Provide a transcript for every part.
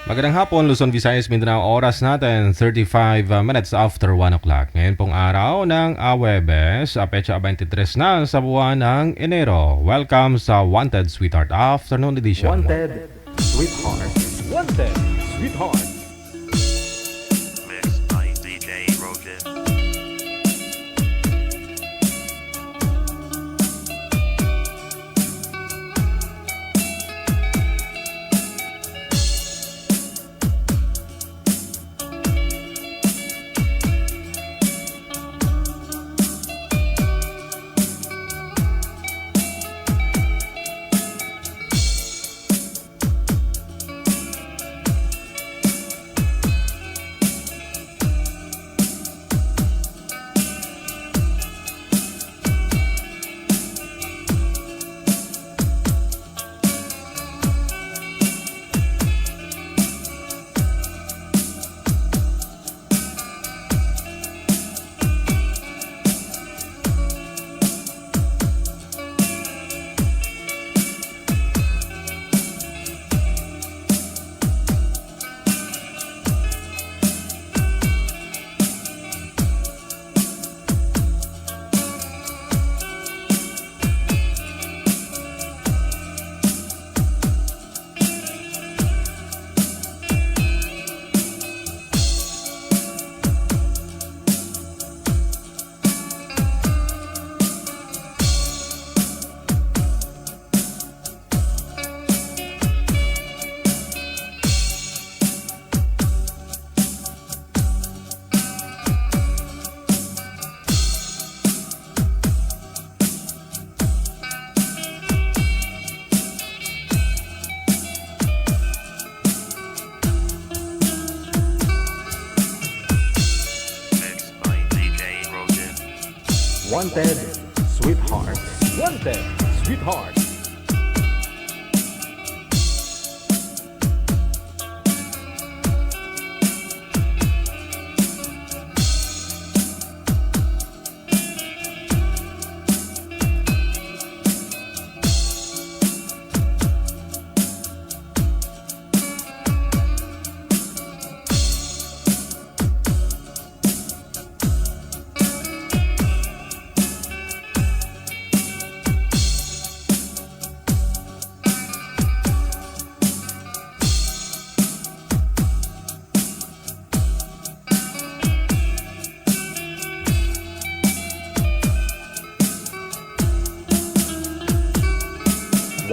Magandang hapon, Luzon, Visayas, Mindanao. Oras natin, 35 minutes after 1 o'clock. Ngayon pong araw ng Huwebes, petsa 23 na sa buwan ng Enero. Welcome sa Wanted Sweetheart Afternoon Edition. Wanted Sweetheart. Wanted Sweetheart. Mixed by DJ Rogan. Mixed by DJ Rogan. Wanted Sweetheart. Wanted Sweetheart.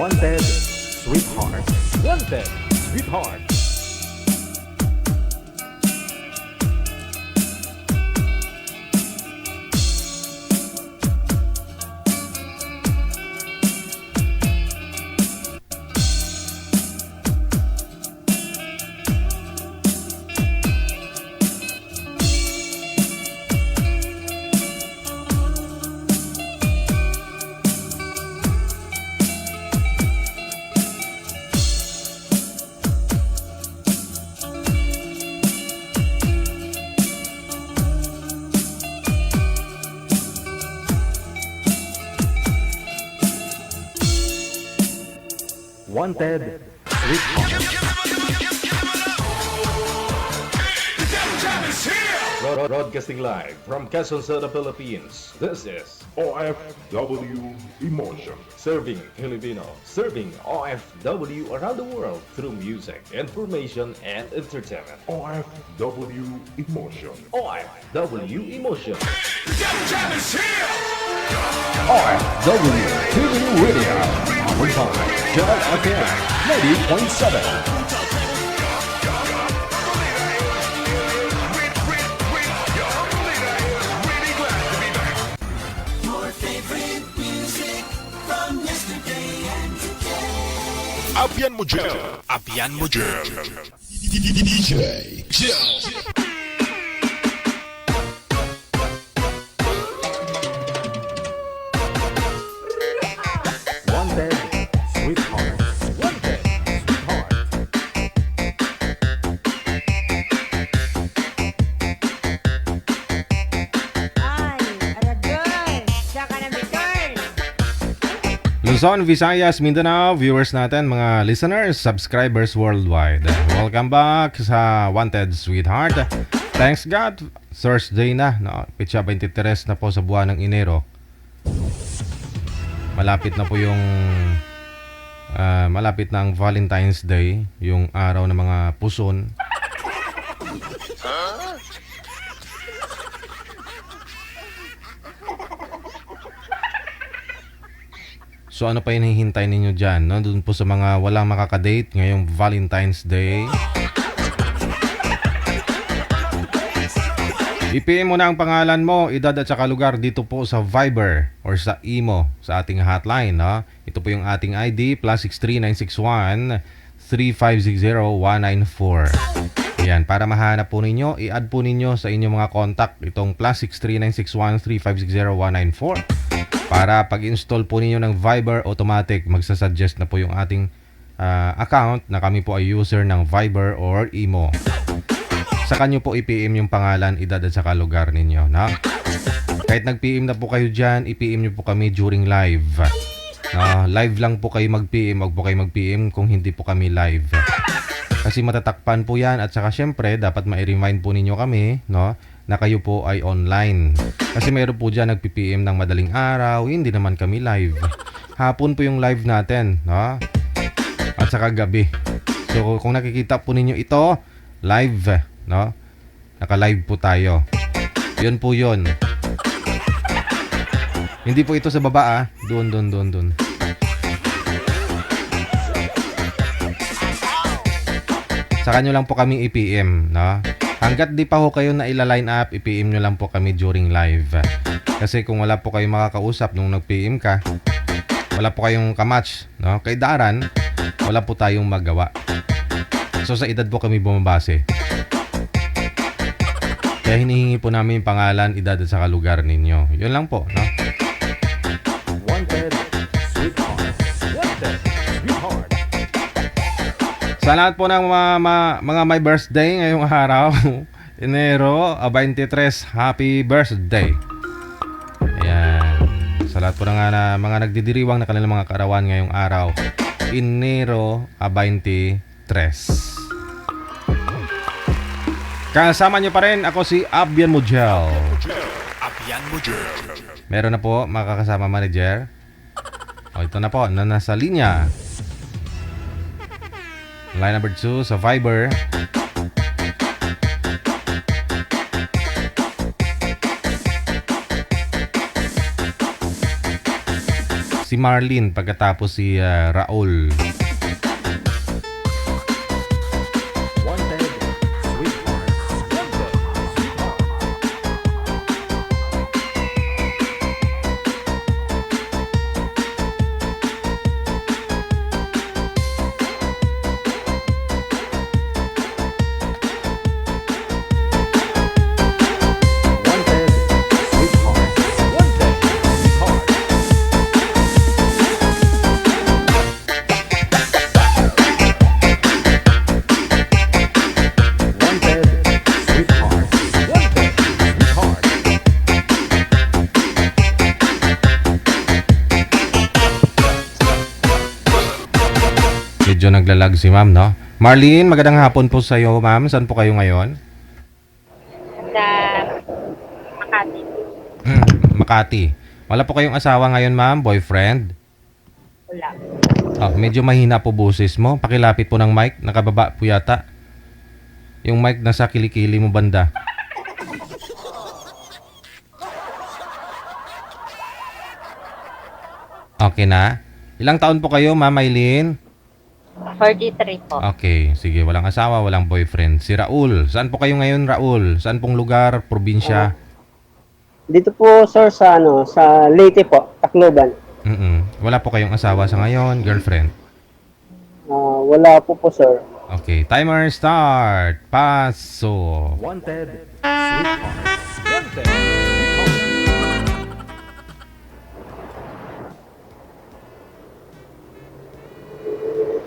Wanted Sweetheart. Wanted Sweetheart. Wanted Sweetheart. Broadcasting live from Quezon City, Philippines. This is OFW Emotion. Serving Filipino, serving OFW around the world through music, information, and entertainment. OFW Emotion. OFW Emotion. OFW TV Radio. Powered by Joy FM 90.7. Apian mo dyan. Apian mo dyan. DJ Joe. Wanted Sweetheart. Wanted Sweetheart. Luzon, Visayas, Mindanao, viewers natin, mga listeners, subscribers worldwide. Welcome back sa Wanted Sweetheart. Thanks God, Thursday na, no? Petsa 23 na po sa buwan ng Enero. Malapit na po yung malapit na ang Valentine's Day, yung araw ng mga puson. So ano pa yung hihintay ninyo dyan, no? Doon po sa mga walang makakadate ngayong Valentine's Day. I-PM mo na ang pangalan mo, edad at saka lugar dito po sa Viber or sa Imo sa ating hotline, no? Ito po yung ating ID, +63 961 3560 194. Ayan, para mahanap po ninyo, i-add po ninyo sa inyong mga contact itong +63 961 3560 194. Para pag-install po ninyo ng Viber, automatic magsasuggest na po yung ating account na kami po ay user ng Viber or Imo. Sa kanyo po i-PM yung pangalan, edad at saka lugar ninyo, no? Kahit nag-PM na po kayo dyan, i-PM nyo po kami during live. Live lang po kayo mag-PM, wag po kayo mag-PM kung hindi po kami live. Kasi matatakpan po yan, at saka syempre dapat ma-remind po ninyo kami, no, na kayo po ay online. Kasi mayroon po dyan nag-PM ng madaling araw, hindi naman kami live. Hapon po yung live natin, no? At saka gabi. So kung nakikita po ninyo ito, live, no? Naka-live po tayo. Yun po yun. Hindi po ito sa baba, Doon. Sa kanyo lang po kami i-PM, no? Hanggat di pa ho kayo na ila-line up, i-PM nyo lang po kami during live. Kasi kung wala po kayong makakausap nung nag-PM ka, wala po kayong kamatch, no? Kay Daran, wala po tayong magawa. So sa edad po kami bumabase. Kaya hinihingi po namin yung pangalan, edad at saka lugar ninyo. Yun lang po, no? Wanted Sweetheart. Wanted Sweetheart. Sa lahat po ng mga may birthday ngayong araw, Enero 23, happy birthday. Ayan. Sa lahat po ng mga nagdidiriwang na kanilang mga kaarawan ngayong araw, Enero 23. Kasama nyo pa rin, ako si Abian Mujel. Abian Mujel. Meron na po makakasama manager. O ito na po, na nasa linya. Line number 2 sa Viber. Si Marlene, pagkatapos si Raul. Wanted Sweetheart. Wanted Sweetheart. Wanted Sweetheart. Wanted Sweetheart. Wanted Sweetheart. Wanted Sweetheart. Medyo naglalag si ma'am, no? Marlene, magandang hapon po sa iyo, ma'am. Saan po kayo ngayon? Sa Makati. Makati. Wala po kayong asawa ngayon, ma'am? Boyfriend? Wala. Oh, medyo mahina po boses mo. Pakilapit po ng mic. Nakababa po yata. Yung mic nasa kilikili mo banda. Okay na? Ilang taon po kayo, ma'am Aileen? 43 po. Okay, sige. Walang asawa, walang boyfriend. Si Raul. Saan po kayo ngayon, Raul? Saan pong lugar, probinsya? Dito po sir sa sa Leyte po, Tacloban. Wala po kayong asawa sa ngayon, girlfriend? Wala po sir. Okay, timer start. Paso. Wanted Sweetheart. Wanted Sweetheart.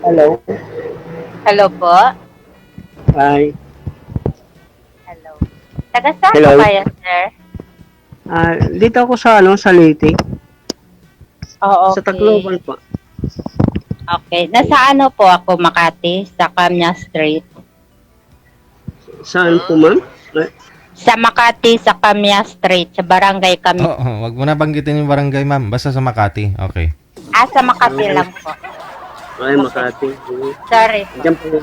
Hello. Hello po. Hi. Hello. Taga saan Hello. po kayo, sir? Dito ako sa sa Leyte. Oh, Sa okay. Tacloban po. Okay. Nasa ano po ako, Makati? Sa Camia Street. Saan po, ma'am? Sa Makati, sa Camia Street. Sa Barangay Camia. Wag mo na banggitin yung barangay, ma'am. Basta sa Makati. Okay. Sa Makati lang po. Ay, Makati. Sorry po. Diyan po.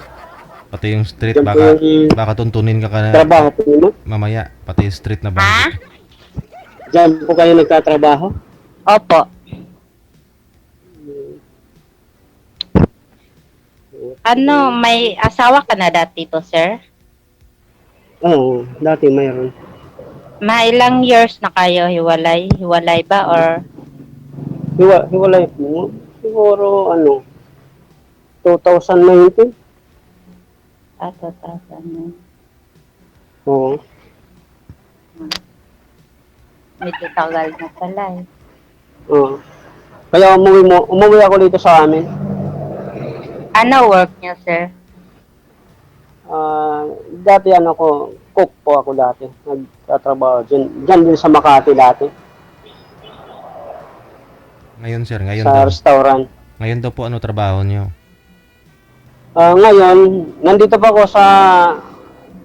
Pati yung street, Diyan po baka, yung baka tuntunin ka trabaho po niyo, ma'am. mamaya. Pati yung street na Ha? banggit. Diyan po kayo nagtatrabaho? Opo. Ano, may asawa ka na dati po, sir? Oo, dati mayroon. Ilang years na kayo hiwalay? Hiwalay ba or Hiwalay po. Siguro, 2019? 2000? Oo. Medyo tagal na pala eh. Oo. Kaya umuwi ako dito sa amin. Ano work niyo, sir? Dati cook po ako dati. Nagtatrabaho dyan din sa Makati dati. Ngayon, sir. Ngayon Sa daw. restaurant. Ngayon daw po, ano trabaho niyo? Ngayon, nandito pa ako sa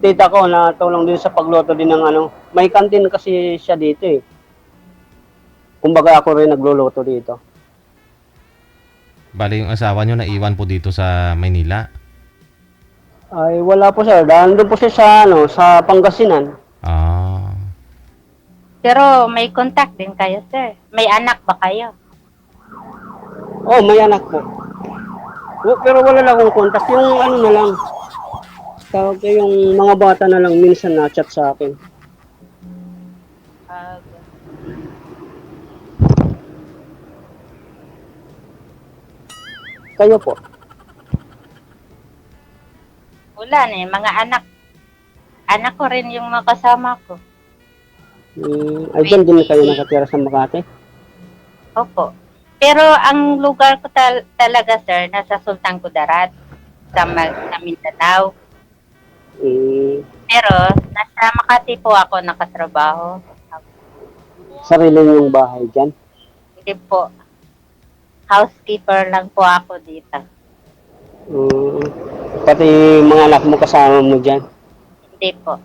tita ko na tulong din sa pagluto din ng may kantin kasi siya dito eh. Kumbaga ako rin nagluluto dito. Bali, yung asawa niyo naiwan po dito sa Maynila. Ay, wala po sir. Dahil doon po siya sa Pangasinan. Ah. Pero may contact din kayo, sir. May anak ba kayo? Oh, may anak po. Pero wala lang akong contact. Yung na lang. Tawag ko yung mga bata na lang minsan na chat sa akin. Kayo po. Wala na eh. Mga anak. Anak ko rin yung mga kasama ko. Ay, dyan din kayo nakatira sa Makati? Opo. Pero ang lugar ko talaga, sir, nasa Sultan Kudarat. Sa Mindanao. Pero nasa Makati po ako nakatrabaho. Sarili niyong bahay dyan? Hindi po. Housekeeper lang po ako dito. Pati mga anak mo kasama mo dyan? Hindi po.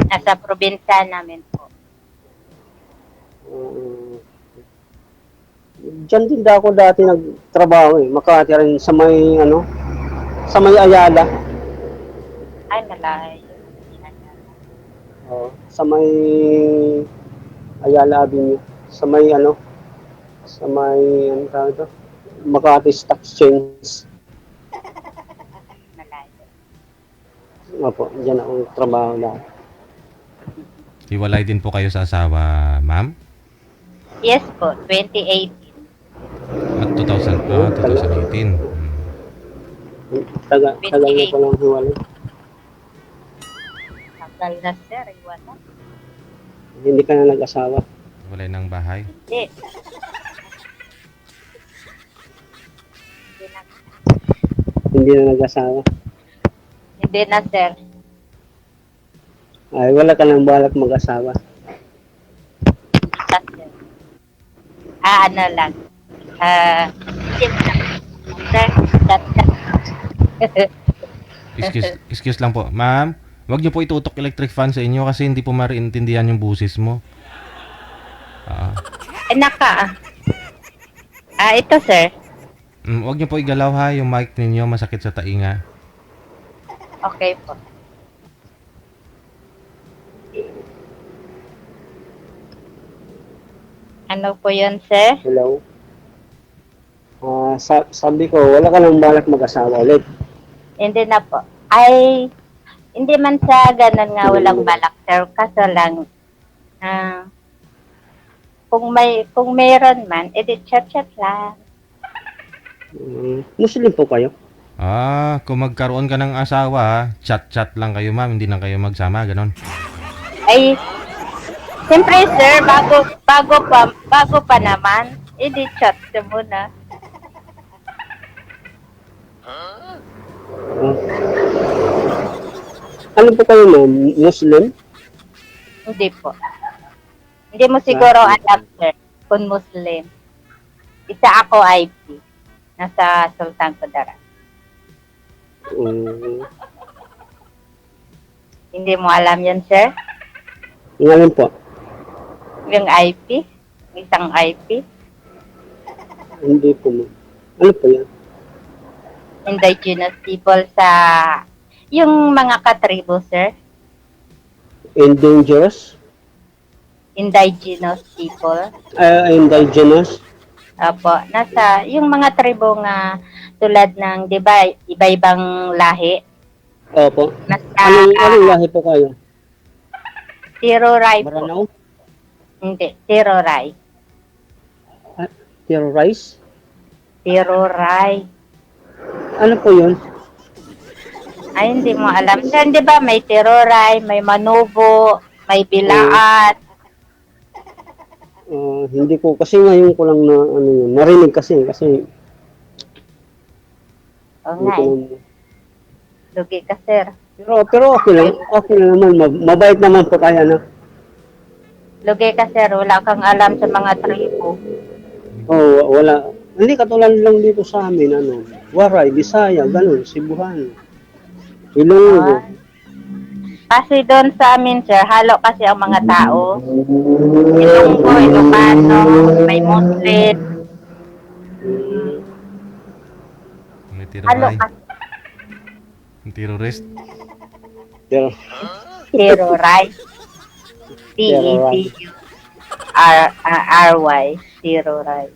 Nasa probinsya namin po. Diyan din ako dati nagtrabaho eh. Makati rin sa may sa may Ayala. Ay, malayo. Sa may Ayala Avenue. Sa may sa may tawag ito? Makati Stock Exchange. Malayo. Opo, diyan ako trabaho na. Hiwalay din po kayo sa asawa, ma'am? Yes po, 2018. At 2018. Tagal na ko lang hiwalay. Tagal na, sir. Iwala. Hindi ka na nag-asawa. Hiwalay ng bahay. Hindi. Hindi na nag-asawa. Hindi na, sir. Ay, wala ka nang balak mag-asawa. Sir. Ano lang. Yes lang. Sir, that's Excuse lang po. Ma'am, wag niyo po itutok electric fan sa inyo kasi hindi po mariintindihan yung busis mo. Ito, sir. Wag niyo po igalaw ha, yung mic ninyo masakit sa tainga. Okay po. Ano po yun, sir? Hello? Sabi ko, wala ka nang balak mag-asawa ulit. Hindi na po. Ay, hindi man sa ganun nga walang balak, sir. Kaso lang, kung mayroon man, edi chat-chat lang. Muslim po kayo? Kung magkaroon ka ng asawa, chat-chat lang kayo ma'am, hindi na kayo magsama, ganon. Ay, siyempre, sir, bago pa naman, edi chat ka muna. Ano po kayo, ma'am? Muslim? Hindi po. Hindi mo siguro alam, sir. akong Muslim. Isa ako IP. Nasa Sultan Kudarat. Hindi mo alam yan, sir? Ngayon po, Yung IP? Isang IP? hindi po mo. Ano po yan? Indigenous people sa... Yung mga katribo, sir? Indigenous? Indigenous people. Indigenous? Opo. Nasa... Yung mga tribo nga tulad ng, di ba, iba-ibang lahi. Opo. Nasa Anong lahi po kayo? Tiroray po. Maranao? Hindi, Tiroray. Terrorize? Tiroray. Ano po yun? Ay, hindi mo alam. Sir, di ba, may Tiroray, may Manubo, may Bilaat. Hindi ko, kasi ngayon ko lang na, ano yun, narinig kasi O hindi nga, ko eh. lang- Lugi ka, sir. pero okay lang naman, mabait naman po tayo, na. Lugi ka, sir. Wala kang alam sa mga tribo. Wala. Hindi katulad lang dito sa amin, ano, Waray, Bisaya, ganun, Cebuano, Ilonggo. Kasi doon sa amin, sir, halo kasi ang mga tao. Ilonggo, Ilocano, may Muslim. May Halo tiroray. kasi. Terrorist. Pero, Tiroray. T-E-D-U-R-Y. Tiroray.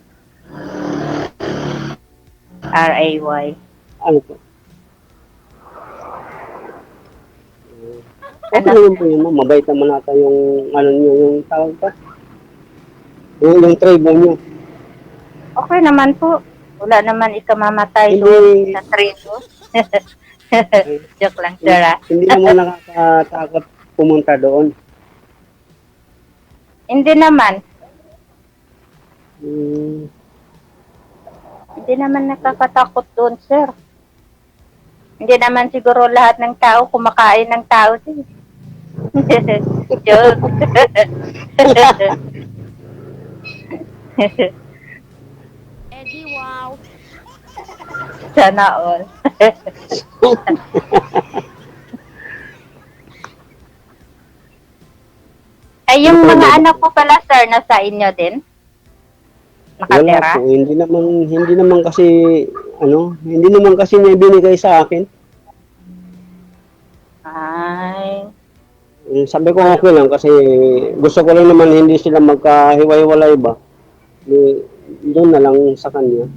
R-A-Y. ano po? Okay Ano? naman po yun, ma'am. Mabait naman nata yung, ano nyo, yung tawag pa? Yung tribe nyo. Okay naman po. Wala naman ikamamatay Hindi. doon sa tribo. Joke lang, sir, ah. Hindi naman nakakatakot pumunta doon. Hindi naman. Hmm, Hindi naman nakakatakot doon, sir. Hindi naman siguro lahat ng tao kumakain ng tao, sir. Joke. Eddie, wow. Sana all. Ay, yung mga anak ko pala, sir, nasa inyo din? wala Nakatira? po. Hindi naman kasi, hindi naman kasi niya binigay sa akin. Ay. Sabi ko okay lang kasi gusto ko lang naman hindi sila magkahiwa-hiwalay ba. Doon na lang sa kanya.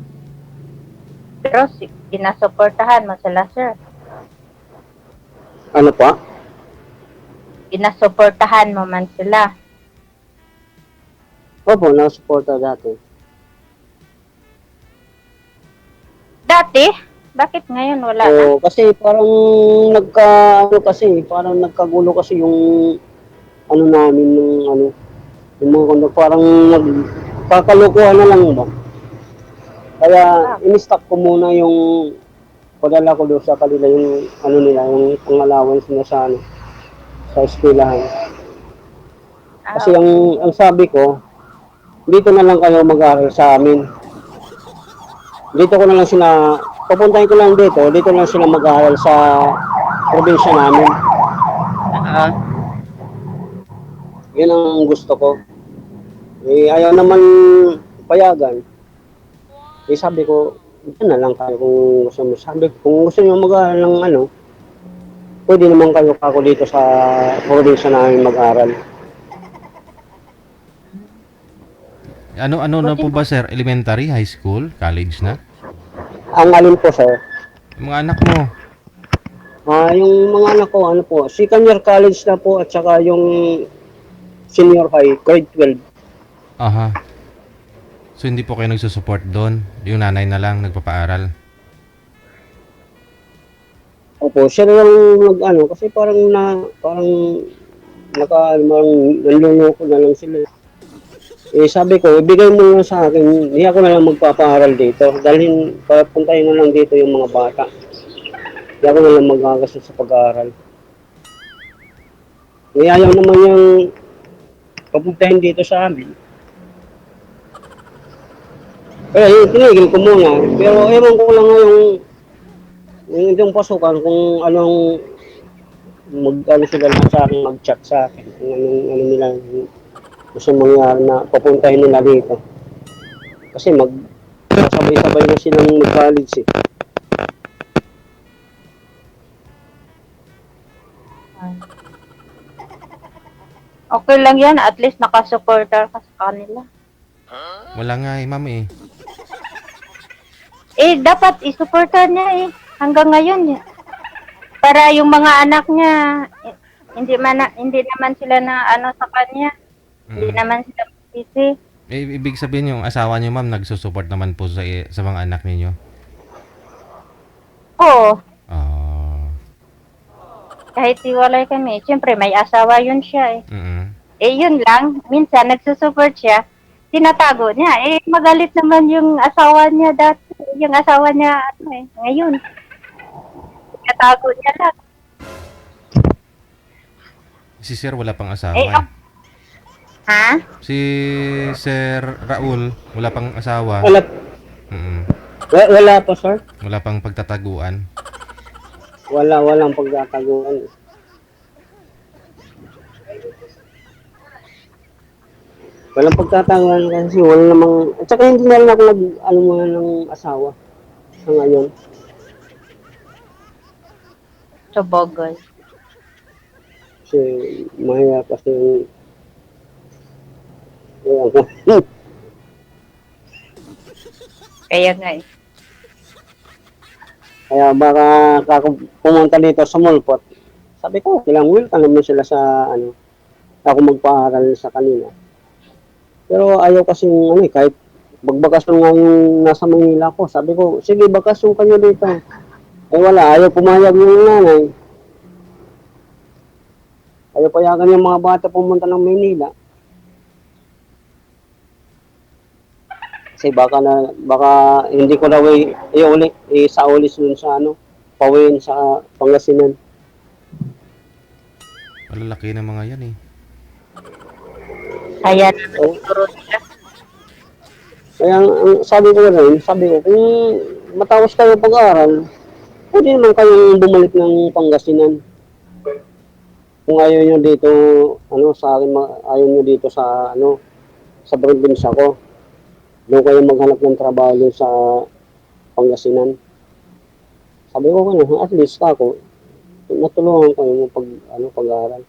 Pero ginasuportahan mo sila, sir. Ano pa? Ginasuportahan mo man sila. Opo, nakasuporta dati. Dati? Bakit ngayon wala na? So, kasi parang parang nagkagulo kasi yung ano namin yung mga kondo, parang nagkakalukuhan na lang ba. Kaya in-stop ko muna yung padala ko doon sa kanila yung yung pang-allowance na sa sa eskwelahan. Kasi ang sabi ko, dito na lang kayo mag-aaral sa amin. Dito ko na lang sila, papuntahin ko lang dito lang sila mag-aaral sa probinsya namin. Yun ang gusto ko. Ayaw naman payagan. Sabi ko, dito na lang kayo kung gusto mo. Sabi ko, kung gusto nyo mag-aaral ng pwede naman kayo kako dito sa probinsya namin mag-aaral. Ano na po ba, sir? Elementary, high school, college na? Ang alin po, sir? Yung mga anak mo. Yung mga anak ko, second year college na po at saka yung senior high, grade 12. Aha. So hindi po kayo nagsusupport doon? Yung nanay na lang nagpapaaral? Opo, siya na lang kasi parang nanluloko na lang sila. Sabi ko, ibigay mo na sa akin, hindi ako na lang magpapaaral dito. Papuntahin na lang dito yung mga bata. Hindi ako na lang magagastos sa pag-aaral. Ayaw naman yung papuntahin dito sa amin. Kaya tinigil ko muna. Pero ewan ko lang yung itong pasukan kung anong ano sila lang sa akin, mag-chat sa akin. Kung ano nila gusto mangyari na papuntahin nila dito. Kasi sabay-sabay na silang mag-college eh. Okay lang yan, at least nakasupporter ka sa kanila. Wala nga eh, ma'am eh. Dapat isupporter niya hanggang ngayon. Para yung mga anak niya, hindi naman sila na ano sa kanya. Hindi naman sila masisi. Ibig sabihin yung asawa niyo, ma'am, nagsusupport naman po sa mga anak ninyo? Oo, Ah. kahit hiwalay kami. Siyempre, may asawa yun siya Mm. yun lang. Minsan, nagsusupport siya. Tinatago niya. Magalit naman yung asawa niya dati. Yung asawa niya, ngayon. Tinatago niya lang. Si Sir wala pang asawa eh. Ha? Si Sir Raul wala pang asawa. Wala, Mm. wala pa, sir. Wala pang pagtataguan. Walang pagkataguan. Walang pagtataguan kasi wala namang... At saka hindi na rin ako ano muna ng asawa sa ngayon. Sa Bogol. Kasi mahirap kasi yung... Kaya nga Kaya baka pumunta dito sa Mulpot. Sabi ko, kailang welcome naman sila sa ako magpaaral sa kanila. Pero ayaw kasi kahit magbakasyon nga yung nasa Manila ko. Sabi ko, sige, bakasyon kayo dito. Wala, ayaw pumayag yung nanay. Ayaw payagan yung mga bata pumunta ng Manila. Kasi baka hindi ko daw sa ulis dun sa pawin sa Pangasinan. Malalaki na mga yan eh. Kaya Oh. siguro sila. Kaya sabi ko, kung matapos kayo pag-aaral, pwede naman kayong bumalik ng Pangasinan. Kung ayaw nyo dito, sa akin, ayaw nyo dito sa, sa probinsya ko. Doon kayo maghanap ng trabaho doon sa Pangasinan. Sabi ko, at least ako, natulungan kayo pag-aaral.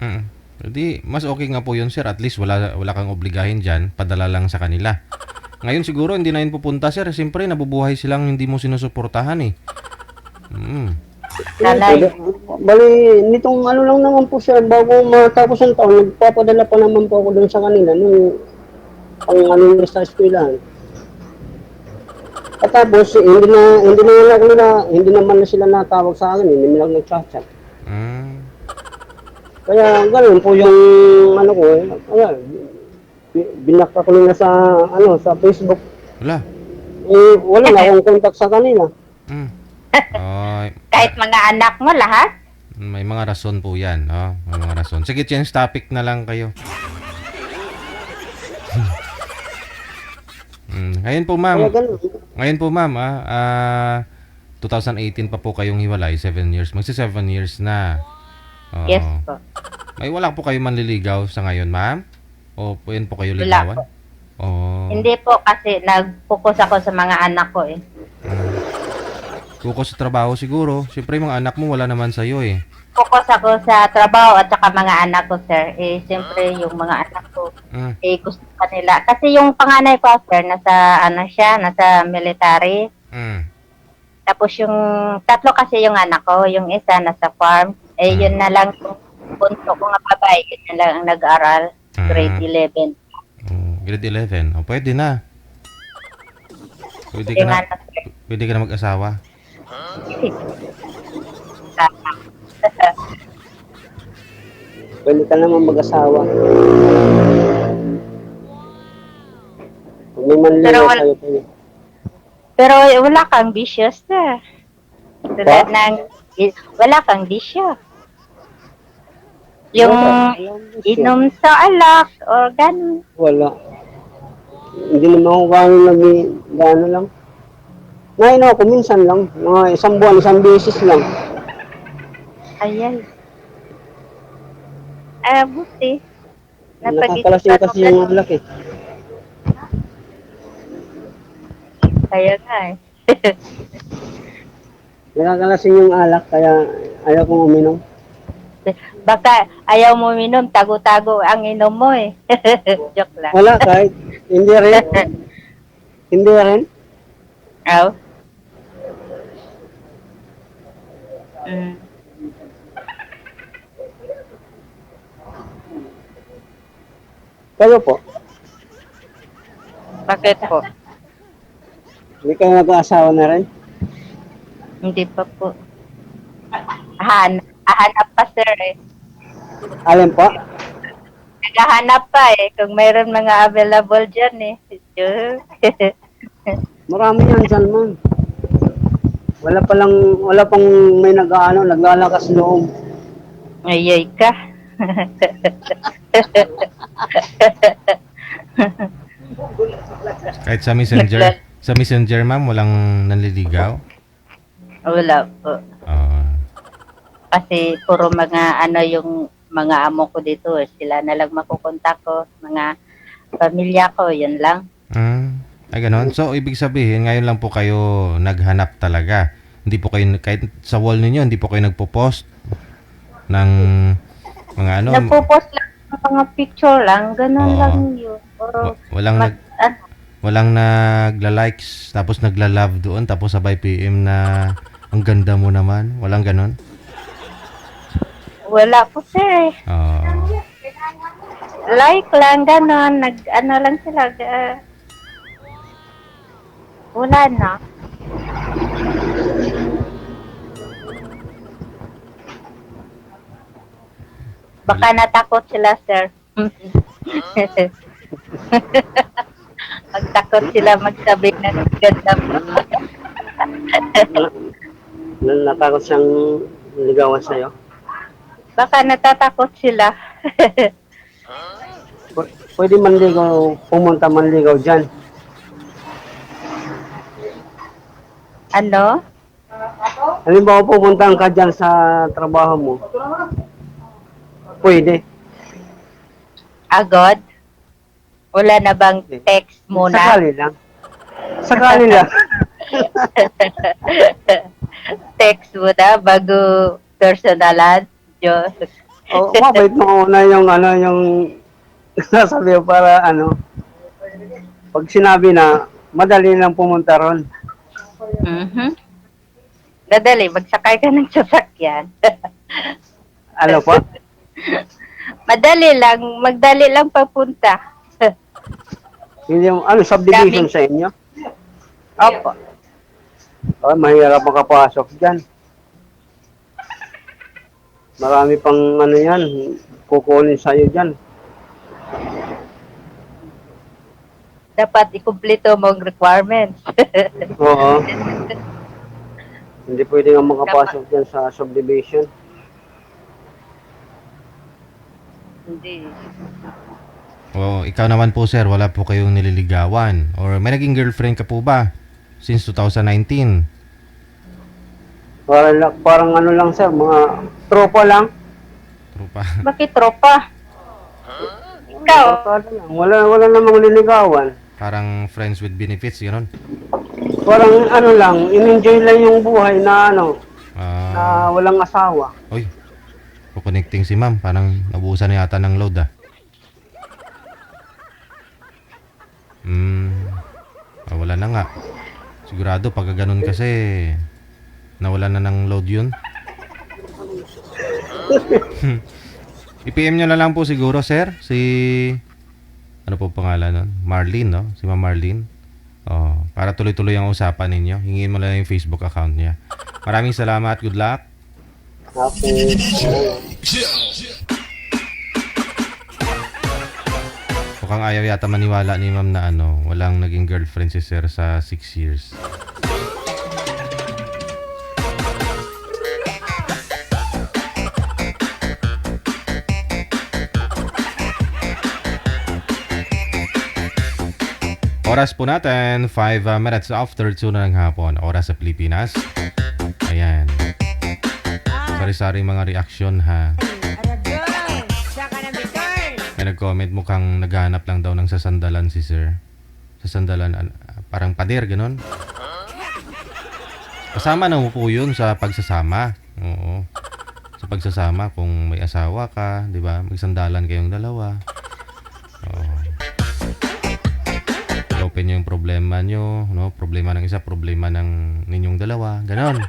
Mm. Hindi, mas okay nga po yun, sir. At least wala kang obligahin dyan. Padala lang sa kanila. Ngayon siguro hindi na yun pupunta, sir. Siyempre, nabubuhay silang hindi mo sinusuportahan eh. Mm. Lalay. Bali, nitong lang naman po siya, bago matapos ang taon, nagpapadala pa naman po ako doon sa kanila nung sa eskwelahan. At tapos, hindi naman na sila natawag sa akin, hindi lang nag-chat. Mm. Kaya ganoon po yung binakta ko na sa Facebook. Wala. Wala na akong contact sa kanila. Mm. Ay, Kahit mga anak mo, lahat? may mga rason po yan. Oh, may mga rason. Sige, change topic na lang kayo. Ngayon po, ma'am. Kaya ganoon. Ngayon po, ma'am, 2018 pa po kayong hiwalay, 7 years. Magsi 7 years na. Oo. Yes po. May wala po kayo manliligaw sa ngayon, ma'am? O yun po kayo Wala ligawan? po. Oo. Hindi po kasi nag-focus ako sa mga anak ko Focus sa trabaho siguro. Siyempre, yung mga anak mo wala naman sa'yo eh. Focus ako sa trabaho at saka mga anak ko, sir. Siyempre, yung mga anak ko, Mm. gusto pa nila. Kasi yung panganay ko, sir, nasa military. Mm. Tapos yung tatlo kasi yung anak ko, yung isa nasa farm. Yun na lang yung bunso ko nga babae, yun na lang ang nag-aral. Grade 11. Grade 11. O, pwede na. Pwede ka Kaya na, nga, sir. pwede ka na mag-asawa. Pwede ka naman mag-asawa. Kung may Pero manliligaw sa'yo. Pero wala kang bisyo, sir. Tulad ng, wala kang bisyo. Yung Wala. inom sa alak or ganun. Wala. Hindi naman ako kami gano lang. Ngayon ako, minsan lang. Mga isang buwan, isang beses lang. Ayan. Buti. Nakakalasing kasi yung alak eh. Kaya nga eh. Nakakalasing yung alak, kaya ayaw kong uminom. Baka ayaw mo minom, tago-tago ang inom mo eh. Joke lang. Wala, kahit hindi rin. Hindi rin. Aw. Mm. Kayo po, Bakit po? hindi kayo nag-aasawa na rin. Hindi pa po. Hanap pa sir eh. Alin po? Naghahanap pa eh. Kung mayroon mga available dyan eh. Marami yan dyan, ma'am. Wala pang may naglalakas loob. Ayay ka. Kahit sa messenger ma'am, walang nanliligaw? Wala po. Ah, Kasi puro mga yung mga amo ko dito. Sila na lang makukontak ko. Mga pamilya ko, yun lang. ay ganon. So, ibig sabihin, ngayon lang po kayo naghanap talaga. Hindi po kayo, kahit sa wall ninyo, hindi po kayo nagpo-post ng mga Nagpo-post lang ng mga picture lang. Ganun Oo. lang yun. Puro walang nagla-likes, tapos nagla-love doon, tapos sabay PM na ang ganda mo naman. Walang ganon? wala po sir eh. Oo. Like lang, gano'n. Lang sila. Wala na. Baka natakot sila, sir. Magtakot sila magsabi ng ganda mo. Natakot siyang ligawan sa'yo. Baka natatakot sila. Pwede pumunta manligaw dyan. Ano? Halimbawa pupuntahan ka dyan sa trabaho mo. Pwede. Agad? Wala na bang text muna? Sakali lang. Sakali lang. Text muna bago personalan? Diyos. O, mabait mo una yung sasabi para pag sinabi na, madali lang pumunta ron. Mhm. Dadali, magsakay ka ng sasakyan. Ano po? Magdali lang papunta. Hindi subdivision sa inyo? Opo. Ay, mahirap makapasok dyan. Marami pang yan, kukunin sa'yo dyan. Dapat ikumpleto mo ang requirements. Oo. Hindi pwede nga makapasok dyan sa subdivision. Hindi. Ikaw naman po sir, wala po kayong nililigawan? Or may naging girlfriend ka po ba? Since 2019? Parang lang sir, mga tropa lang. Tropa. Bakit tropa? Ikaw? Wala namang nililigawan. Parang friends with benefits, gano'n? Parang lang, in-enjoy lang yung buhay na Ah, na walang asawa. Uy, connecting si ma'am. Parang nabuhusan na yata ng load wala na nga. Sigurado pag ganun kasi nawala na ng load yun. I-PM nyo na lang po siguro sir. Ano po pangalan nun? Marlene, no? Si Ma'am Marlene. Para tuloy-tuloy ang usapan ninyo. Hingin mo lang yung Facebook account niya. Maraming salamat. Good luck. Okay. Mukhang ayaw yata maniwala ni ma'am na walang naging girlfriend si sir sa 6 years. Oras po natin, 5 minutes after 2 na ng hapon. Oras sa Pilipinas. Ayan. Sari-sari mga reaksyon ha. May nag-comment mukhang naghanap lang daw ng sasandalan si sir. Sasandalan, parang pader, ganun. Kasama na po yun sa pagsasama. Oo. Sa pagsasama, kung may asawa ka, di ba? Magsandalan kayong dalawa. Oo. Open nyo yung problema nyo, no? Problema ng isa, problema ng ninyong dalawa. Ganon.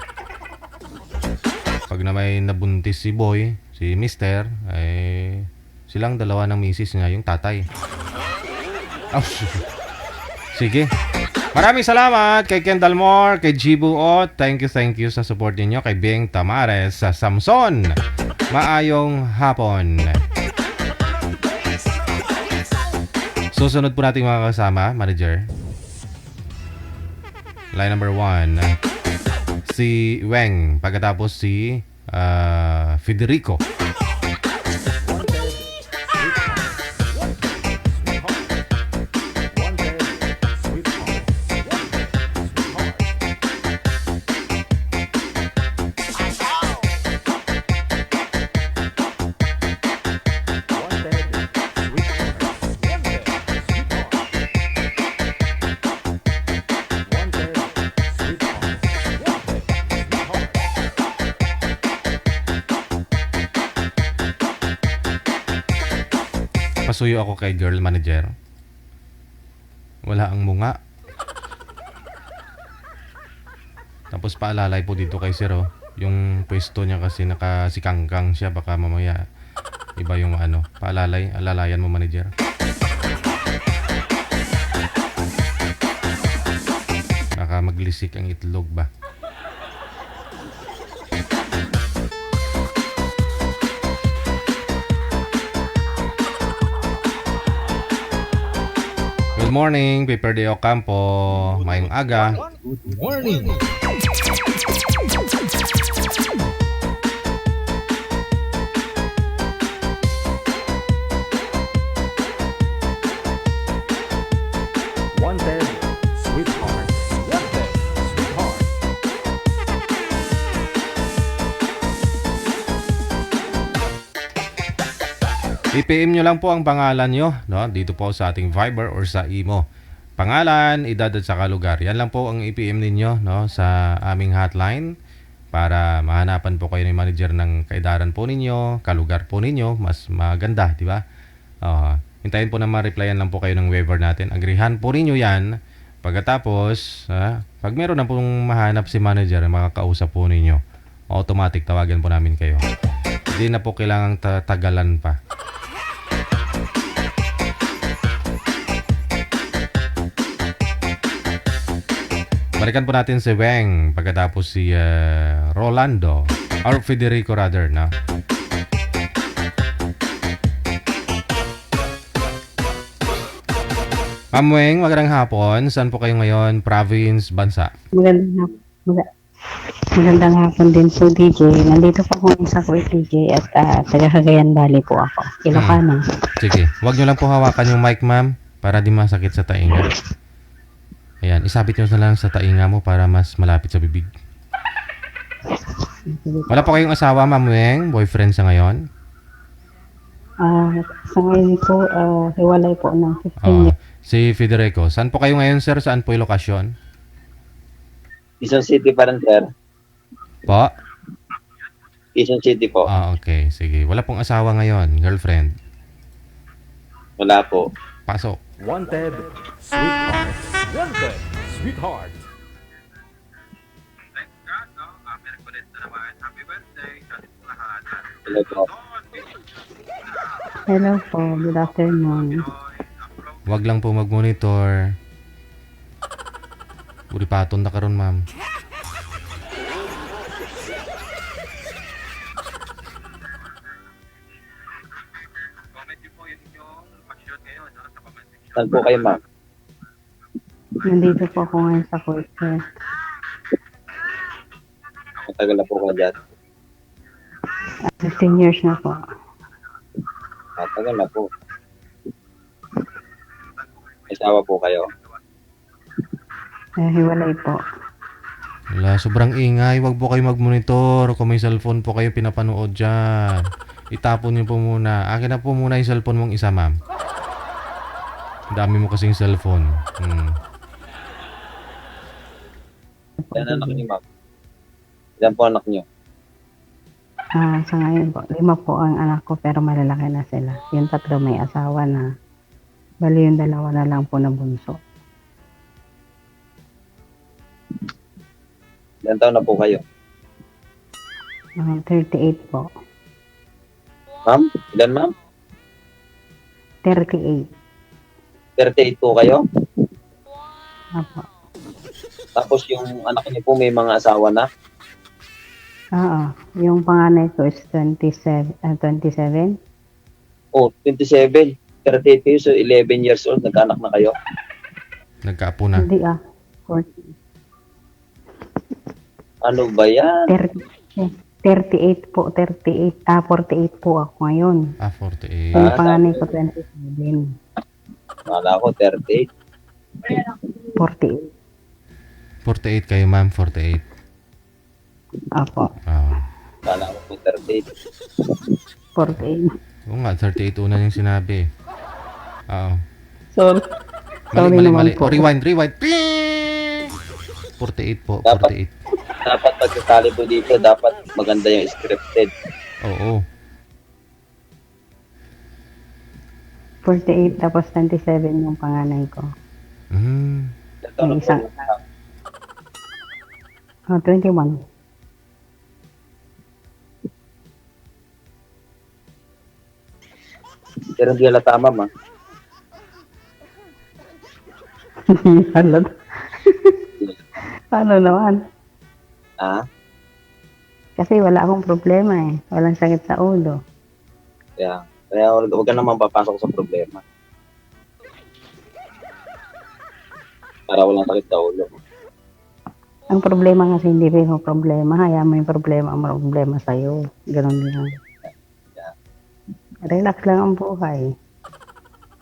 Pag na may nabuntis si boy, si mister, ay silang dalawa ng misis niya, yung tatay. Oh, sige. Maraming salamat kay Kendall Moore, kay Jibuot. Thank you sa support ninyo. Kay Bing Tamares, sa Samson. Maayong hapon. Susunod po natin mga kasama, manager. Line number 1. Si Weng. Pagkatapos si Federico. Pasuyo ako kay girl manager. Wala ang munga. Tapos paalalay po dito kay Sir, oh. Yung pwesto niya kasi nakasikangkang siya. Baka mamaya iba yung ano. Paalalay, alalayan mo manager. Baka maglisik ang itlog ba. Good morning, Paper de Ocampo. Mayong aga. Good morning. Wanted, sweetheart. Wanted, sweetheart. I-PM nyo lang po ang pangalan nyo, no? Dito po sa ating Viber or sa Imo. Pangalan, edad at saka lugar. Yan lang po ang i-PM ninyo, no? Sa aming hotline para mahanapan po kayo ng manager ng kaedaran po ninyo, kalugar po ninyo, mas maganda, di ba? Hintayin po na ma-replyan lang po kayo ng waiver natin. Agrihan po ninyo yan. Pagkatapos, pag meron na pong mahanap si manager, makakausap po ninyo, automatic tawagan po namin kayo. Hindi na po kailangang tagalan pa. Balikan po natin si Weng, pagkatapos si Rolando, or Federico rather, no? Ma'am Weng, magandang hapon. Saan po kayo ngayon? Province, bansa? Magandang hapon din po, DJ. Nandito po ako sa Kuwait, DJ, at taga Cagayan Valley po ako. Ilocano. Sige, wag nyo lang po hawakan yung mic, ma'am, para di masakit sa tainga. Ayan, isabit nyo na lang sa tainga mo para mas malapit sa bibig. Wala po kayong asawa, Ma'am Weng? Boyfriend sa ngayon? Sa ngayon po, hiwalay po ng 15 years. Si Federico, saan po kayo ngayon, sir? Saan po yung lokasyon? Quezon City pa rin, sir. Po? Quezon City po. Okay. Sige. Wala pong asawa ngayon, girlfriend. Wala po. Pasok. Wanted, sweetheart. Wanted, sweetheart. Hello po. Hello po, good afternoon. Wag lang po mag-monitor. Uripaton na karon, ma'am. Saan po kayo, ma'am? Nandito po ako ngayon sa Kuwait, sir. Matagal na po kayo dyan. 15 years na po. Matagal na po. May asawa po kayo. Hiwalay po. Wala, sobrang ingay. Huwag po kayo mag-monitor. Kung may cellphone po kayo pinapanood dyan. Itapon niyo po muna. Akin na po muna yung cellphone mong isa, ma'am. Ang dami mo kasing cellphone. Yan anak niyo, ma'am. Ilan po anak niyo? Sa ngayon po, 5 po ang anak ko pero malalaki na sila. Yung 3 may asawa na. Bali yung 2 na lang po na bunso. Ilan taon na po kayo? 38 po. Ma'am? Ilan, ma'am? 38. 38 po kayo? Apo. Tapos yung anak niyo po may mga asawa na? Oo. Yung panganay ko is 27. 27? Oh, 27. 38 kayo, so 11 years old. Nagkaanak na kayo? Nagkaapo na. Hindi 40. Ano ba yan? 38 po. 48. 48 po ako ngayon. 48. Yung panganay ko 27. Wala ko, 38. 48. 48 kayo, ma'am. 48. Apo. Wala ko po, 38. 48. Oo nga, 38 una yung sinabi. Oo. Sorry. Sorry naman po. Oh, rewind. Ping! 48 po, Dapat 48. Dapat pagkasali po dito, dapat maganda yung scripted. Oo. 48 tapos 27 yung panganay ko. Ito na Yung po. isang 21. Pero hindi halata, ma'am, ah. Halot. Paano naman? Ah? Kasi wala akong problema eh. Walang sakit sa ulo. Kaya huwag ka naman papasok sa problema. Para walang sakit sa ulo. Ang problema kasi hindi rin mo problema. Hayaan mo yung problema ang problema sa'yo. Ganon lang. Relax lang ang buhay.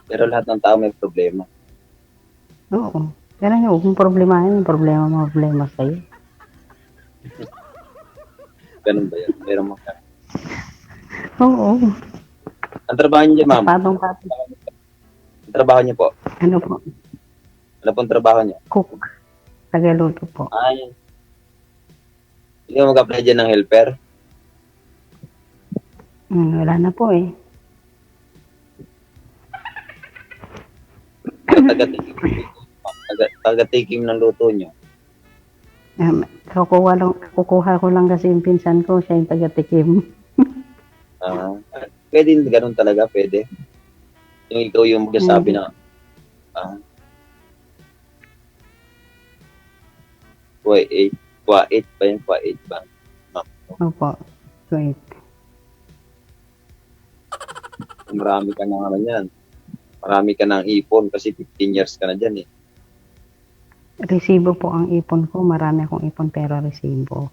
Pero lahat ng tao may problema. Oo. Ganun yun. Huwag mong problemahin yung problema sa'yo. Ganun ba yan? Meron mo ka. Oo. Ang trabaho niyo, ma'am? Patong-patong. Ang trabaho niyo po? Ano po? Ano pong trabaho niyo? Cook. Tagaluto po. Ay. Hindi mo mag-apply dyan ng helper? Wala na po eh. Taga-taking ng luto niyo. Kukuha ko lang kasi yung pinsan ko. Siya yung taga-tikim. Pwede ganun talaga, pwede. Yung ikaw yung magsasabi na, Kwa-8 ba yung kwa-8 ba? Opo. Sweet. Marami ka na naman yan. Marami ka ng ipon kasi 15 years ka na dyan eh. Resibo po ang ipon ko. Marami akong ipon pero resibo.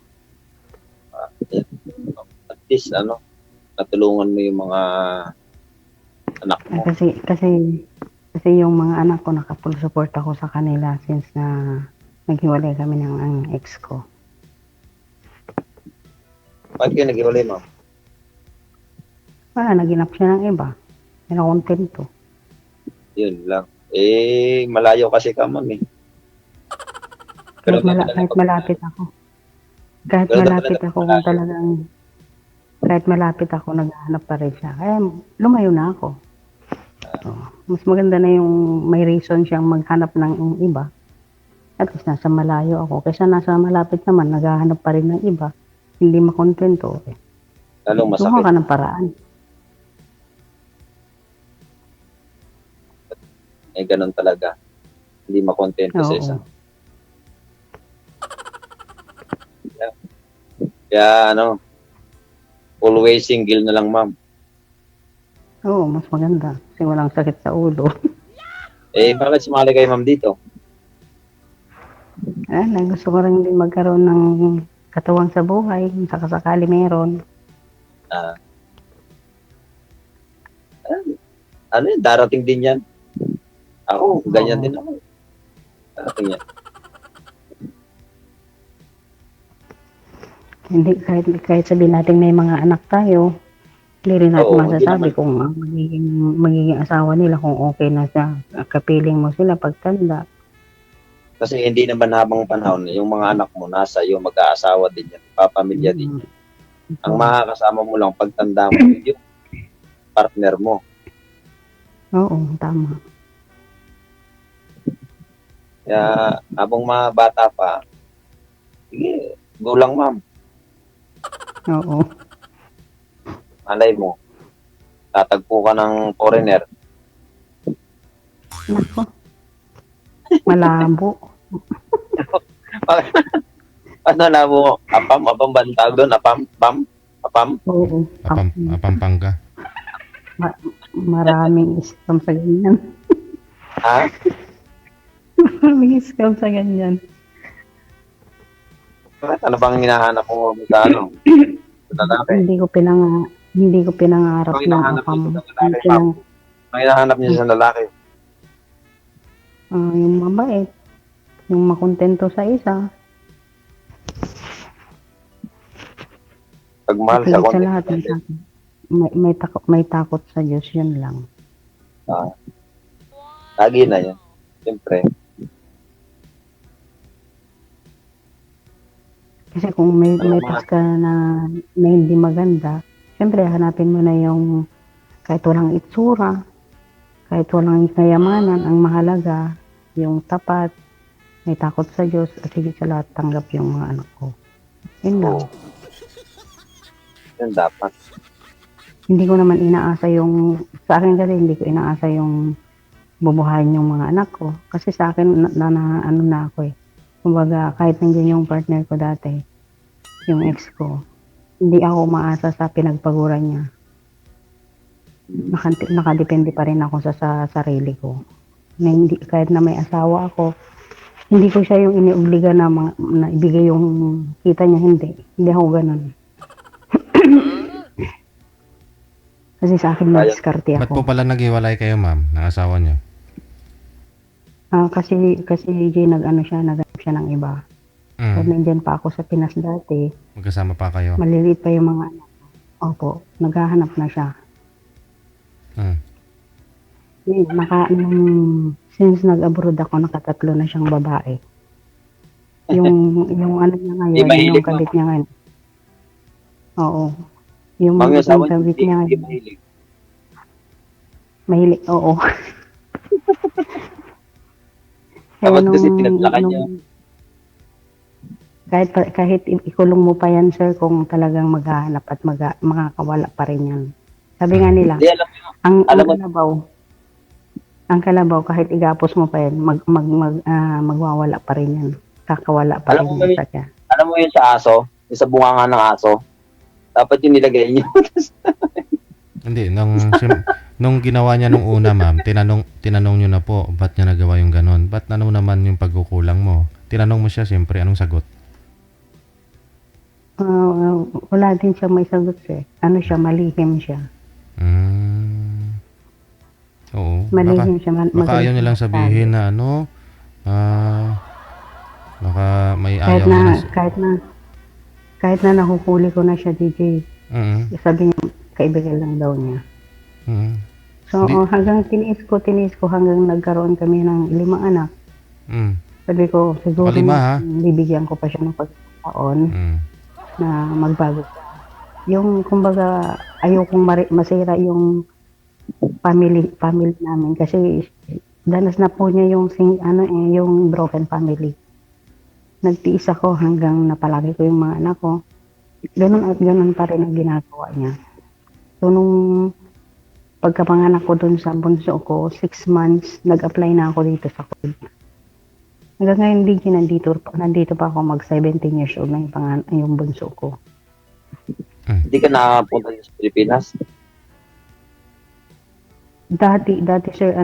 At least, natulungan mo yung mga anak mo. Kasi yung mga anak ko, naka-full support ako sa kanila since na naghiwalay kami ng ang ex ko. Bakit kayo naghiwalay, ma'am? Naginap siya ng iba. Pinakontento. Yun lang. Malayo kasi ka, ma'am eh. Kahit malapit ako. Kahit malapit ako, naghahanap pa rin siya. Kaya lumayo na ako. Mas maganda na yung may reason siyang maghanap ng iba. At least nasa malayo ako. Kaysa nasa malapit naman, naghahanap pa rin ng iba. Hindi makontento. Lalong masakit. Tumawa ka ng paraan. Ganun talaga. Hindi makontento sa isa. Kaya always single na lang, ma'am. Oo, mas maganda. Kasi walang sakit sa ulo. Bakit sumali kayo, ma'am, dito? Gusto ko rin din magkaroon ng katuwang sa buhay. Sakasakali meron. Darating din yan. Ako, ganyan din ako. Darating yan. Hindi, kahit sabihin natin may mga anak tayo, hindi rin natin Oo, hindi masasabi naman. kung ang magiging asawa nila, kung okay na siya. Kapiling mo sila pagtanda. Kasi hindi naman habang panahon, yung mga anak mo nasa iyo, mag-aasawa din yan, papamilya din yan. Ang makakasama mo lang pagtanda mo, yung partner mo. Oo, tama. Kaya habang mga bata pa, sige, go lang ma'am. Oo. Malay mo, tatagpo ka ng foreigner. Nako. Malabo. Ano na mo? Apam ba ang tawag doon? Apam? Oo. Pampanga. Maraming scam sa ganyan. Ha? Maraming scam sa ganyan. Ano bang hinahanap mo sa ano? Sa lalaki? Hindi ko pinangarap Ang na hinahanap akam. niyo sa lalaki, ma'am? Ang hinahanap niyo sa lalaki? Yung mabait. Yung makontento sa isa. Pagmahal sa Higit sa konti. lahat, may takot sa Diyos, yun lang. Lagi na yan. Siyempre. Kasi kung may task ka na hindi maganda, siyempre hanapin mo na yung kahit walang itsura, kahit walang kayamanan, ang mahalaga, yung tapat, may takot sa Diyos, at higit sa lahat tanggap yung mga anak ko. Yun lang. Oo. Yan dapat. Hindi ko naman inaasa yung, sa akin kasi hindi ko inaasa yung bubuhayin yung mga anak ko. Kasi sa akin, ano na ako eh. Kumbaga, kahit nandiyan yung partner ko dati, yung ex ko, hindi ako maasa sa pinagpaguran niya. Nakadepende pa rin ako sa sarili ko. Na hindi, kahit na may asawa ako, hindi ko siya yung iniubliga na ibigay yung kita niya, hindi ako ganun. Kasi sa akin, madiskarte Ba't po ako. pala naghiwalay kayo, ma'am, ng asawa niyo? Kasi Jay, naghanap siya ng iba. At nandyan pa ako sa Pinas dati, Magkasama pa kayo? maliliit pa yung mga anak ko. Opo, naghahanap na siya. Since nag-abroad ako, nakatatlo na siyang babae. Yung ano niya ngayon, mahilig, yung kabit niya ngayon. Oo. Yung Ma'am, yung asawa kabit niyo, niya hindi ngayon. mahilig. Mahilig, oo. Dapat kasi pinaglakan niya. Kahit ikulong mo pa yan, sir, kung talagang maghahanap at makakawala pa rin yan. Sabi nga nila, Hindi, alam mo, ang kalabaw, kahit igapos mo pa yan, magwawala pa rin yan. Kakawala pa Alam rin mo, yan sa kanya. alam mo yun sa aso, yung sa bunganga ng aso, dapat yung nilagay niyo. Hindi, nung ginawa niya nung una, ma'am, tinanong niyo na po, ba't niya nagawa yung ganon? Ba't ano naman yung pagkukulang mo? Tinanong mo siya, siyempre, anong sagot? Wala din siya may sagot eh. Ano siya, malihim siya. Oo. Malihim siya. Baka ayaw niya lang sabihin na ano, baka may ayaw niya na. Kahit na nahuhuli ko na siya, DJ, sabi niya, kaibigan lang daw niya. So, hanggang tiniis ko hanggang nagkaroon kami ng 5 anak. Sabi ko, siguro bibigyan ko pa siya ng pagkakataon na magbago siya. Yung, kumbaga, ayokong masira yung family namin kasi danas na po niya yung broken family. Nagtiis ako hanggang napalagi ko yung mga anak ko. Ganun at ganun pa rin ang ginagawa niya. So, nung pagkapanganak ko dun sa bunso ko, 6 months, nag-apply na ako dito sa Korea. Hanggang ngayon, nandito pa ako mag-17 years old na yung bunso ko. Hindi ka nakapunta sa Pilipinas? Dati sir,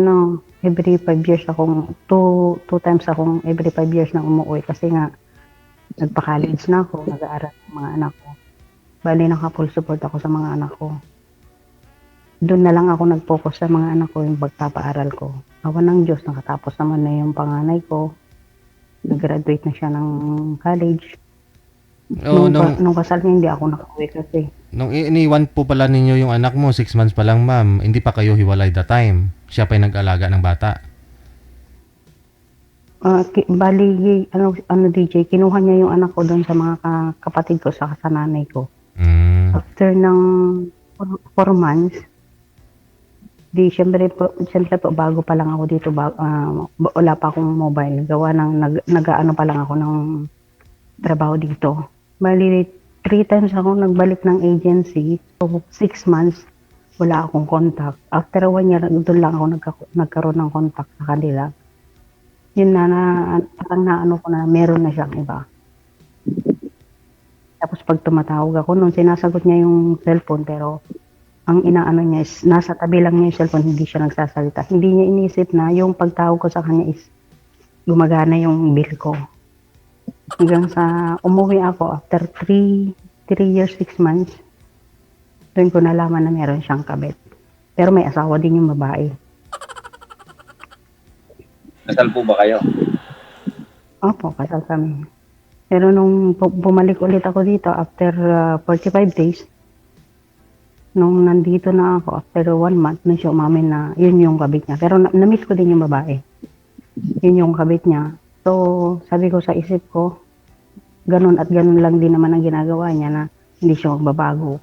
every 5 years akong, two times akong every 5 years na umuwi kasi nga, nagpa-college na ako, nag-aaral ng mga anak ko. Bali, naka-full support ako sa mga anak ko. Doon na lang ako nag-focus sa mga anak ko, yung pagpapaaral ko. Awan ng Diyos, nakatapos naman na yung panganay ko. Nag-graduate na siya ng college. Oo, Nung kasal niya, hindi ako nakauwi kasi. nung iniwan po pala ninyo yung anak mo, 6 months pa lang, ma'am, hindi pa kayo hiwalay that time. Siya pa yung nag-alaga ng bata. Bali, DJ, kinuha niya yung anak ko doon sa mga kapatid ko sa nanay ko. Mm. After ng 4 months, syempre po, bago pa lang ako dito, wala pa akong mobile. Gawa ng nag-ano pa lang ako ng trabaho dito. Bali, 3 times ako nagbalik ng agency. So, 6 months, wala akong contact. After 1 year, doon lang ako nagkaroon ng contact sa kanila. Yun parang naano ko na meron na siyang iba. Tapos pag tumatawag ako, nung sinasagot niya yung cellphone, pero ang inaano niya is, nasa tabi lang niya yung cellphone, hindi siya nagsasalita. Hindi niya inisip na yung pagtawag ko sa kanya is gumagana yung bill ko. Hanggang sa umuwi ako after 3 years, 6 months, doon ko nalaman na meron siyang kabit. Pero may asawa din yung babae. Kasal po ba kayo? Opo, kasal kami. Pero nung bumalik ulit ako dito after 45 days, nung nandito na ako after 1 month, nung siya umamin na yun yung kabit niya. Pero na-miss ko din yung babae. Yun yung kabit niya. So, sabi ko sa isip ko, ganun at ganun lang din naman ang ginagawa niya na hindi siya magbabago.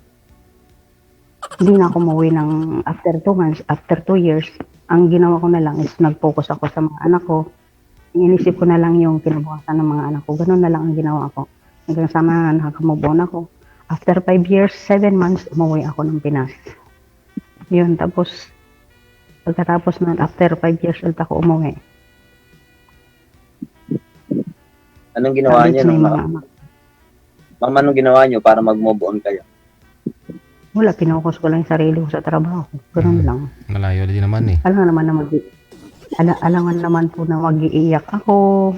Hindi na ako umuwi ng after 2 months, after 2 years, ang ginawa ko na lang is nag-focus ako sa mga anak ko. Inisip ko na lang yung kinabukasan ng mga anak ko. Ganun na lang ang ginawa ko. Hanggang sa nakakamove on ako. After 5 years, 7 months, umuwi ako ng Pinas. Yun, tapos, pagkatapos na, after 5 years ulit ako umuwi. Anong ginawa niyo nung Ma'am, anong ginawa niyo para mag-move on kayo? Wala, pinukus ko lang yung sarili ko sa trabaho. Ganun lang. Malayo din naman eh. Alam naman po na mag-iiyak ako,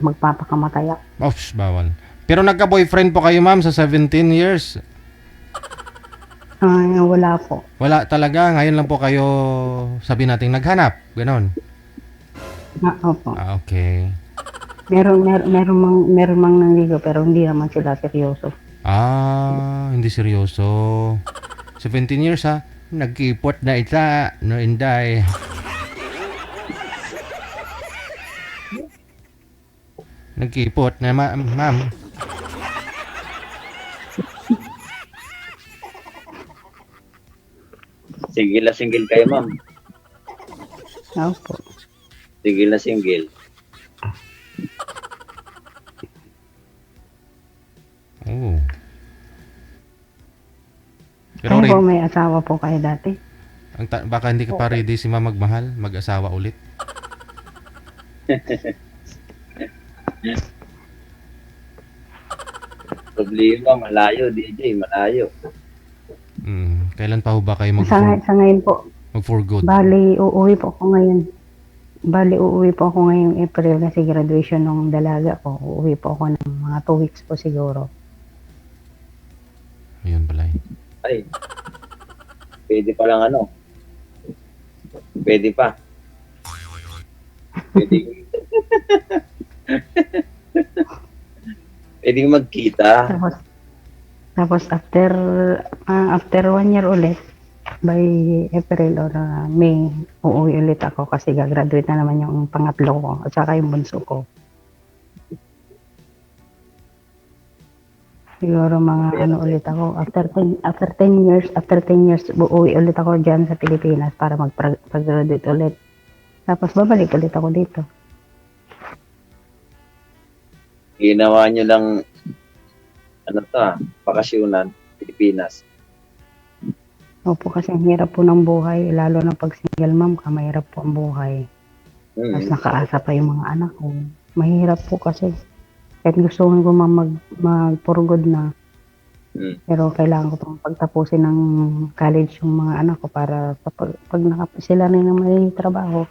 magpapakamatay ako. Oops, bawal. Pero nagka-boyfriend po kayo, ma'am, sa 17 years? Wala po. Wala talaga. Ngayon lang po kayo, sabi natin, naghanap. Ganon. Opo. Okay. Meron mang nanligo pero hindi naman sila seryoso. Hindi seryoso. 17 years ha. Nagkipot na isa. No, inday. Nagkipot na ma'am. Sigil na single kayo, ma'am. Opo. Sigil na single. Oh. Pero Ay po, may asawa po kayo dati. baka hindi ka pa ready si ma'am magmahal, mag-asawa ulit. Problema, malayo, DJ, malayo. Kailan pa ho ba kayo Sa ngayon po, mag-for good? bali uuwi po ako ngayong April kasi graduation ng dalaga ko. Uuwi po ako ng mga 2 weeks po siguro. Ayun pala. Ay, pwede pa lang ano. Pwede pa. Pwede. Pwede magkita. Tapos after 1 year ulit, by April or May, uuwi ulit ako kasi gagraduate na naman yung pangatlo ko at saka yung bunso ko. Siguro mga ulit ako, after 10 years, uuwi ulit ako dyan sa Pilipinas para mag-graduate ulit. Tapos babalik ulit ako dito. Ginawa nyo lang, bakasyunan, Pilipinas. Opo, kasi ang hirap po ng buhay, lalo na pag single mom ka, mahirap po ang buhay. Tapos nakaasa pa yung mga anak ko. Mahirap po kasi. Kahit gusto ko mag-for-good na. Pero kailangan ko pang pagtapusin ng college yung mga anak ko para pag sila na yung may trabaho,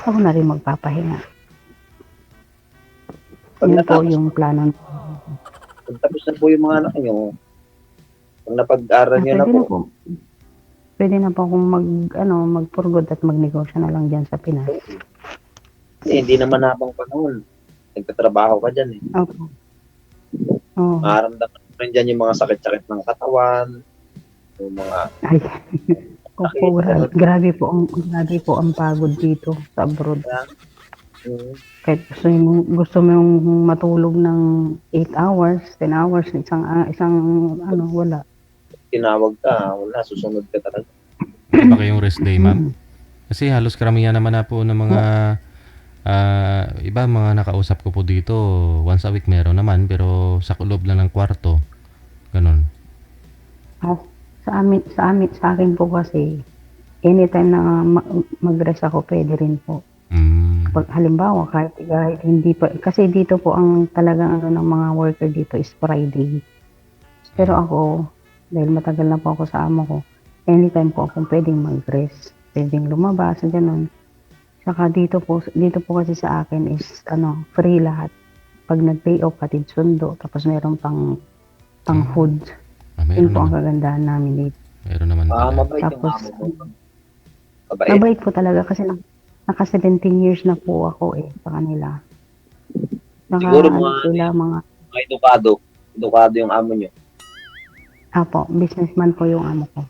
ako na rin magpapahinga. Yun po yung plano. Pag tapos na po yung mga anak nyo, pag napag-aral nyo na po. Pwede na po akong mag-for good at magnegosyo na lang dyan sa Pinas. Hindi naman habang panahon. Nagtatrabaho ka dyan eh. Opo. Oo. Maramdaman mo rin dyan yung mga sakit-sakit ng katawan, yung mga Ay. Opo, grabe po ang pagod dito sa abroad. Kahit gusto mo yung matulog ng 8 hours, 10 hours, isang wala. tinawag ka, wala, susunod ka talaga. Iba kayong rest day, ma'am? Kasi halos karamihan naman na po ng mga iba mga nakausap ko po dito, once a week meron naman, pero sa loob lang ng kwarto. Ganun. Ah, sa akin po kasi, anytime na mag-rest ako, pwede rin po. Pag halimbawa, kahit hindi pa, kasi dito po ang talagang ng mga worker dito is Friday. Pero ako, dahil matagal na po ako sa amo ko, anytime po akong pwedeng mag-rest, pwedeng lumabas, ganun. Saka dito po kasi sa akin is free lahat. Pag nag-pay off, patid sundo, tapos meron pang food. Yun po ang kagandahan namin dito. Meron naman pala. Mabait yung Tapos, amo mo. Mabait. mabait po talaga kasi naka 17 years na po ako sa kanila. Siguro mga edukado yung amo nyo. Apo, businessman po yung amo ko.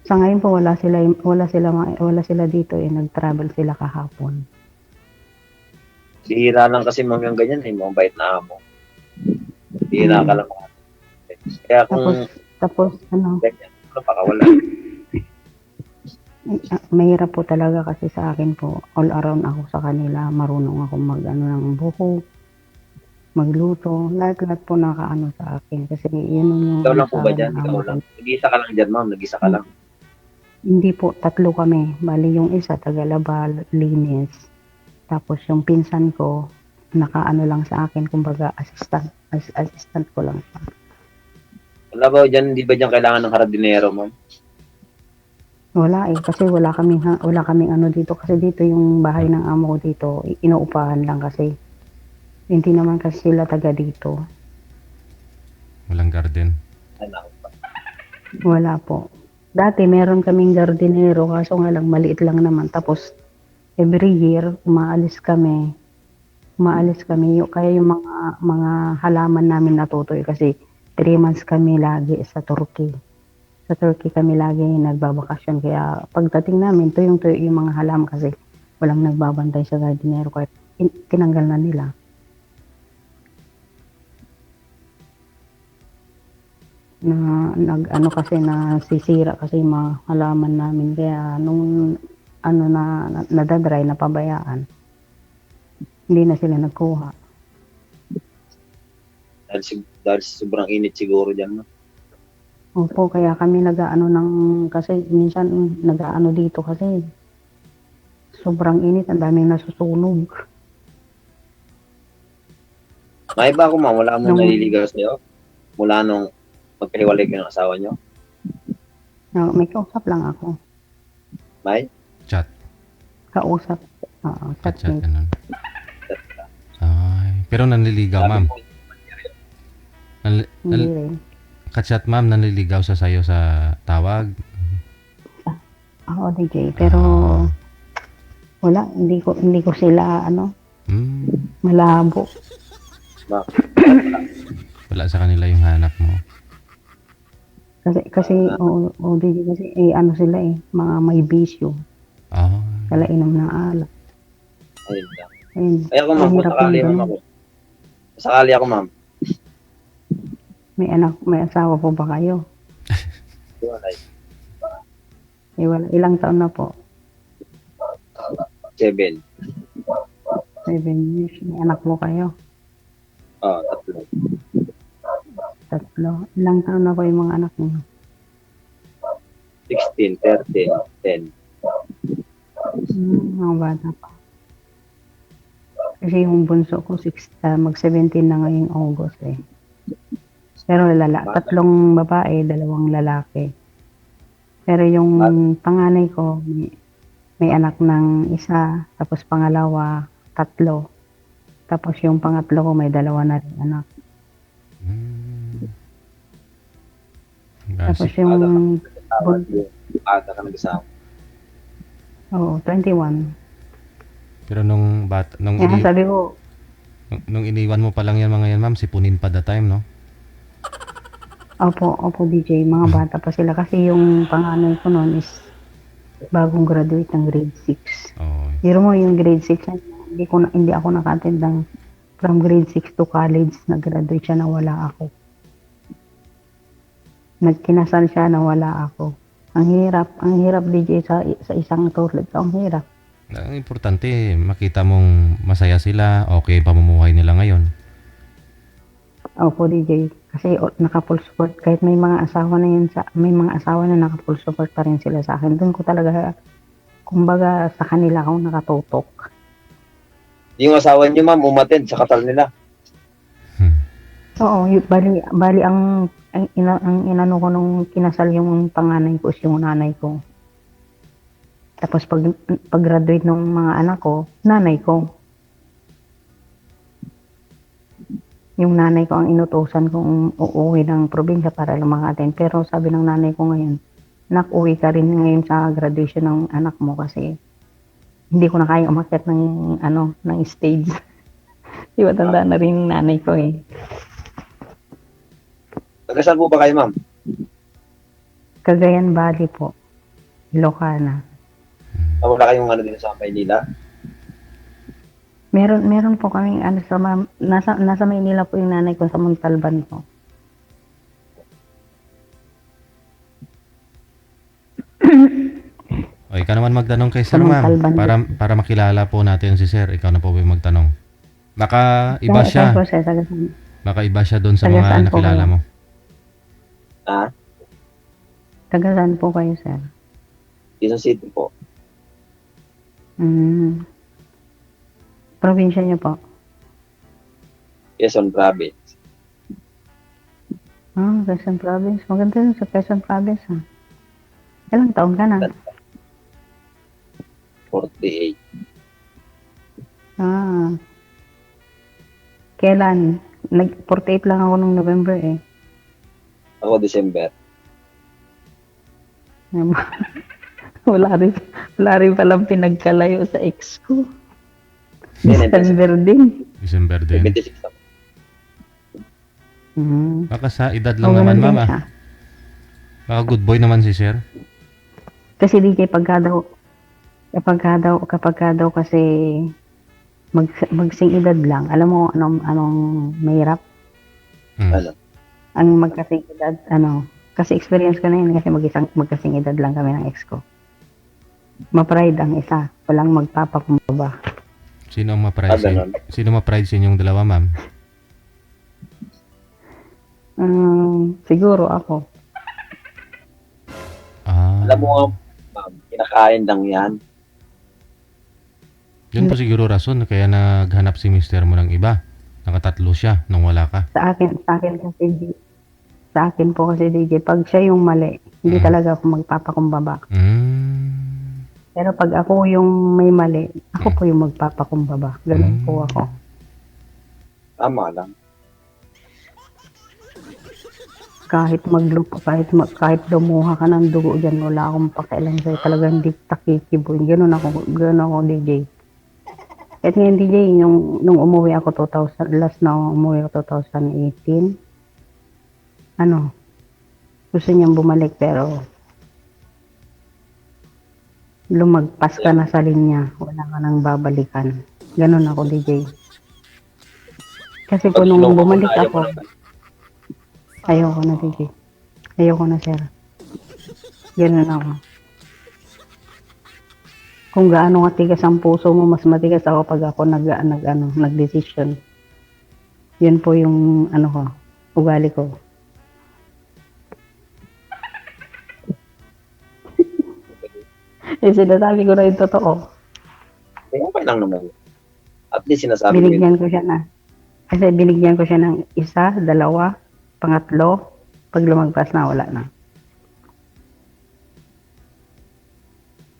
Sa ngayon po wala sila dito nag-travel sila kahapon. Bihira lang kasi mga ganyan mabait na amo. Bihira ka lang. Kaya kung Tapos ganyan, baka wala. mahirap po talaga kasi sa akin po, all around ako sa kanila, marunong ako ng buko, magluto, lahat po nakaano sa akin kasi yun yung Ikaw lang po ba dyan? Ikaw lang. Nag-isa ka lang dyan, ma'am. Nag-isa ka lang. Hindi po, 3 kami. Bali yung isa, tagalaba, linis. Tapos yung pinsan ko, nakaano lang sa akin, kumbaga assistant ko lang siya. Wala ba dyan, hindi ba dyan kailangan ng hardinero, ma'am? Wala kasi wala kaming ano dito kasi dito yung bahay ng amo ko dito, inuupahan lang kasi. Hindi naman kasi sila taga dito. Walang garden. Wala po. Dati meron kaming jardinero kaso nga lang maliit lang naman. Tapos every year umaalis kami. Kaya yung mga halaman namin natutoy kasi 3 months kami lagi sa Turkey. Sa Turkey kami lagi nagbabakasyon. Kaya pagdating namin, tuyong yung mga halaman kasi walang nagbabantay sa jardinero. Kaya tinanggal na nila. Kasi nasisira kasi yung mga halaman namin. Kaya nung nadadry, napabayaan, hindi na sila nagkuha. Dahil sobrang init siguro dyan, no? Opo, kaya kami kasi minsan dito kasi sobrang init, ang daming nasusunog. May ba ako, ma'am? Wala mo naliligaw sa'yo? Mula nung magkahiwalay kayo ng asawa nyo? No, may kausap lang ako. May? Chat. Kausap. Chat, ganun. Ay, pero nanliligaw, ma'am. Hindi rin. Kachat, ma'am, nanliligaw sa sayo sa tawag. Oo, DJ. Pero wala, hindi ko sila malabo. Wala sa kanila yung hanap mo. Kasi DJ kasi sila mga may bisyo. Kala inom ng alak. Ayun lang. Ayun. Ay ako, ma'am, sakali ako, ma'am. May asawa po ba kayo? Wala. Wala. Ilang taon na po? 7. 7 years. May anak po kayo? 3. 3. Ilang taon na po yung mga anak niyo? 16, 13, 10. Mga bata pa. Kasi yung bunso ko, mag-17 na ngayong August Pero 3 babae, 2 lalaki. Pero yung panganay ko, may anak ng isa, tapos pangalawa, 3. Tapos yung pangatlo ko, may 2 na rin anak. Tapos yung Aga ka nag-asawa. Oo, 21. Pero nung Sabi ko, Nung iniwan mo pa lang yan mga yan, ma'am, sipunin pa the time, no? Opo, DJ. Mga bata pa sila. Kasi yung panganay ko noon is bagong graduate ng grade 6. Oo. Pero mo yung grade 6, hindi ako naka-attend ng from grade 6 to college. Nag-graduate siya na wala ako. Nagkinasal siya na wala ako. Ang hirap DJ sa isang tulad ko. Ang hirap. Ang importante, makita mong masaya sila, okay pamumuhay nila ngayon. Opo, DJ. Kasi naka-full support. Kahit may mga asawa na naka-full support pa rin sila sa akin. Doon ko talaga, kumbaga, sa kanila ako nakatutok. Yung asawa niyo, ma'am, umattend sa kasal nila. Oo, bali ang inano ko nung kinasal yung panganay ko is yung nanay ko. Tapos pag graduate ng mga anak ko, nanay ko. Yung nanay ko ang inutusan kong uuwi ng probinsya para lang maka-attend. Pero sabi ng nanay ko ngayon, nak, uwi ka rin ngayon sa graduation ng anak mo kasi hindi ko na kaya umakyat ng stage. Di ba tanda na rin yung nanay ko eh. Nagkasal po ba kayo, ma'am? Cagayan Valley po. Ilocana. Wala kayong ano din sa Maynila? Meron po kaming nasa Maynila po yung nanay ko sa Montalban po. O, ikaw naman magtanong kay Sir, ma'am. Para makilala po natin si Sir. Ikaw na po yung magtanong. Baka iba siya. Baka iba siya doon sa mga nakilala mo. Ha? Taga saan po kayo, Sir? Quezon City po. Probinsya niyo po? Quezon Province. Quezon Province. Maganda yun sa Quezon Province, ha? Ilang taon ka na? 48. Kailan? 48 lang ako nung November eh. Ako December. Wala rin palang pinagkalayo sa ex ko. December din. December din. 26 ako. Baka sa edad lang naman, ma'am. Baka good boy naman si Sir. Kasi DJ, kapag daw kasi magsing edad lang, alam mo anong mahirap? Ano? Ang magkasing edad, kasi experience ko na yun kasi magkasing edad lang kami ng ex ko. Ma-pride ang isa, walang magpapakumbaba. Sino ang ma-pride sa inyong dalawa, ma'am? Siguro ako. Alam mo, ma'am, kinakain lang yan. Yun po siguro rason kaya naghanap si mister mo ng iba. Nakatatlo siya nung wala ka. Sa akin po kasi DJ, pag siya yung mali, hindi talaga ako magpapakumbaba. Pero pag ako yung may mali, ako po yung magpapakumbaba. Ganun po ako. Tama lang. Kahit lumuha ka ng dugo dyan, wala akong pakialam sa'yo. Talagang hindi takikibuin. Ganun ako DJ. At ngayon DJ, nung umuwi ako last na umuwi ako 2018, gusto niyang bumalik pero lumagpas ka na sa linya, wala ka nang babalikan. Ganun ako DJ. Kasi kung nung bumalik ako, ayoko na DJ. Ayoko na sir. Ganun ako. Kung gaano katigas ang puso mo, mas matigas ako pag ako nag-decision. Yun po yung ugali ko. Sinasabi ko na yung totoo. Okay lang naman. At least sinasabi binigyan ko siya ng 1, 2, 3, pag lumagpas na, wala na.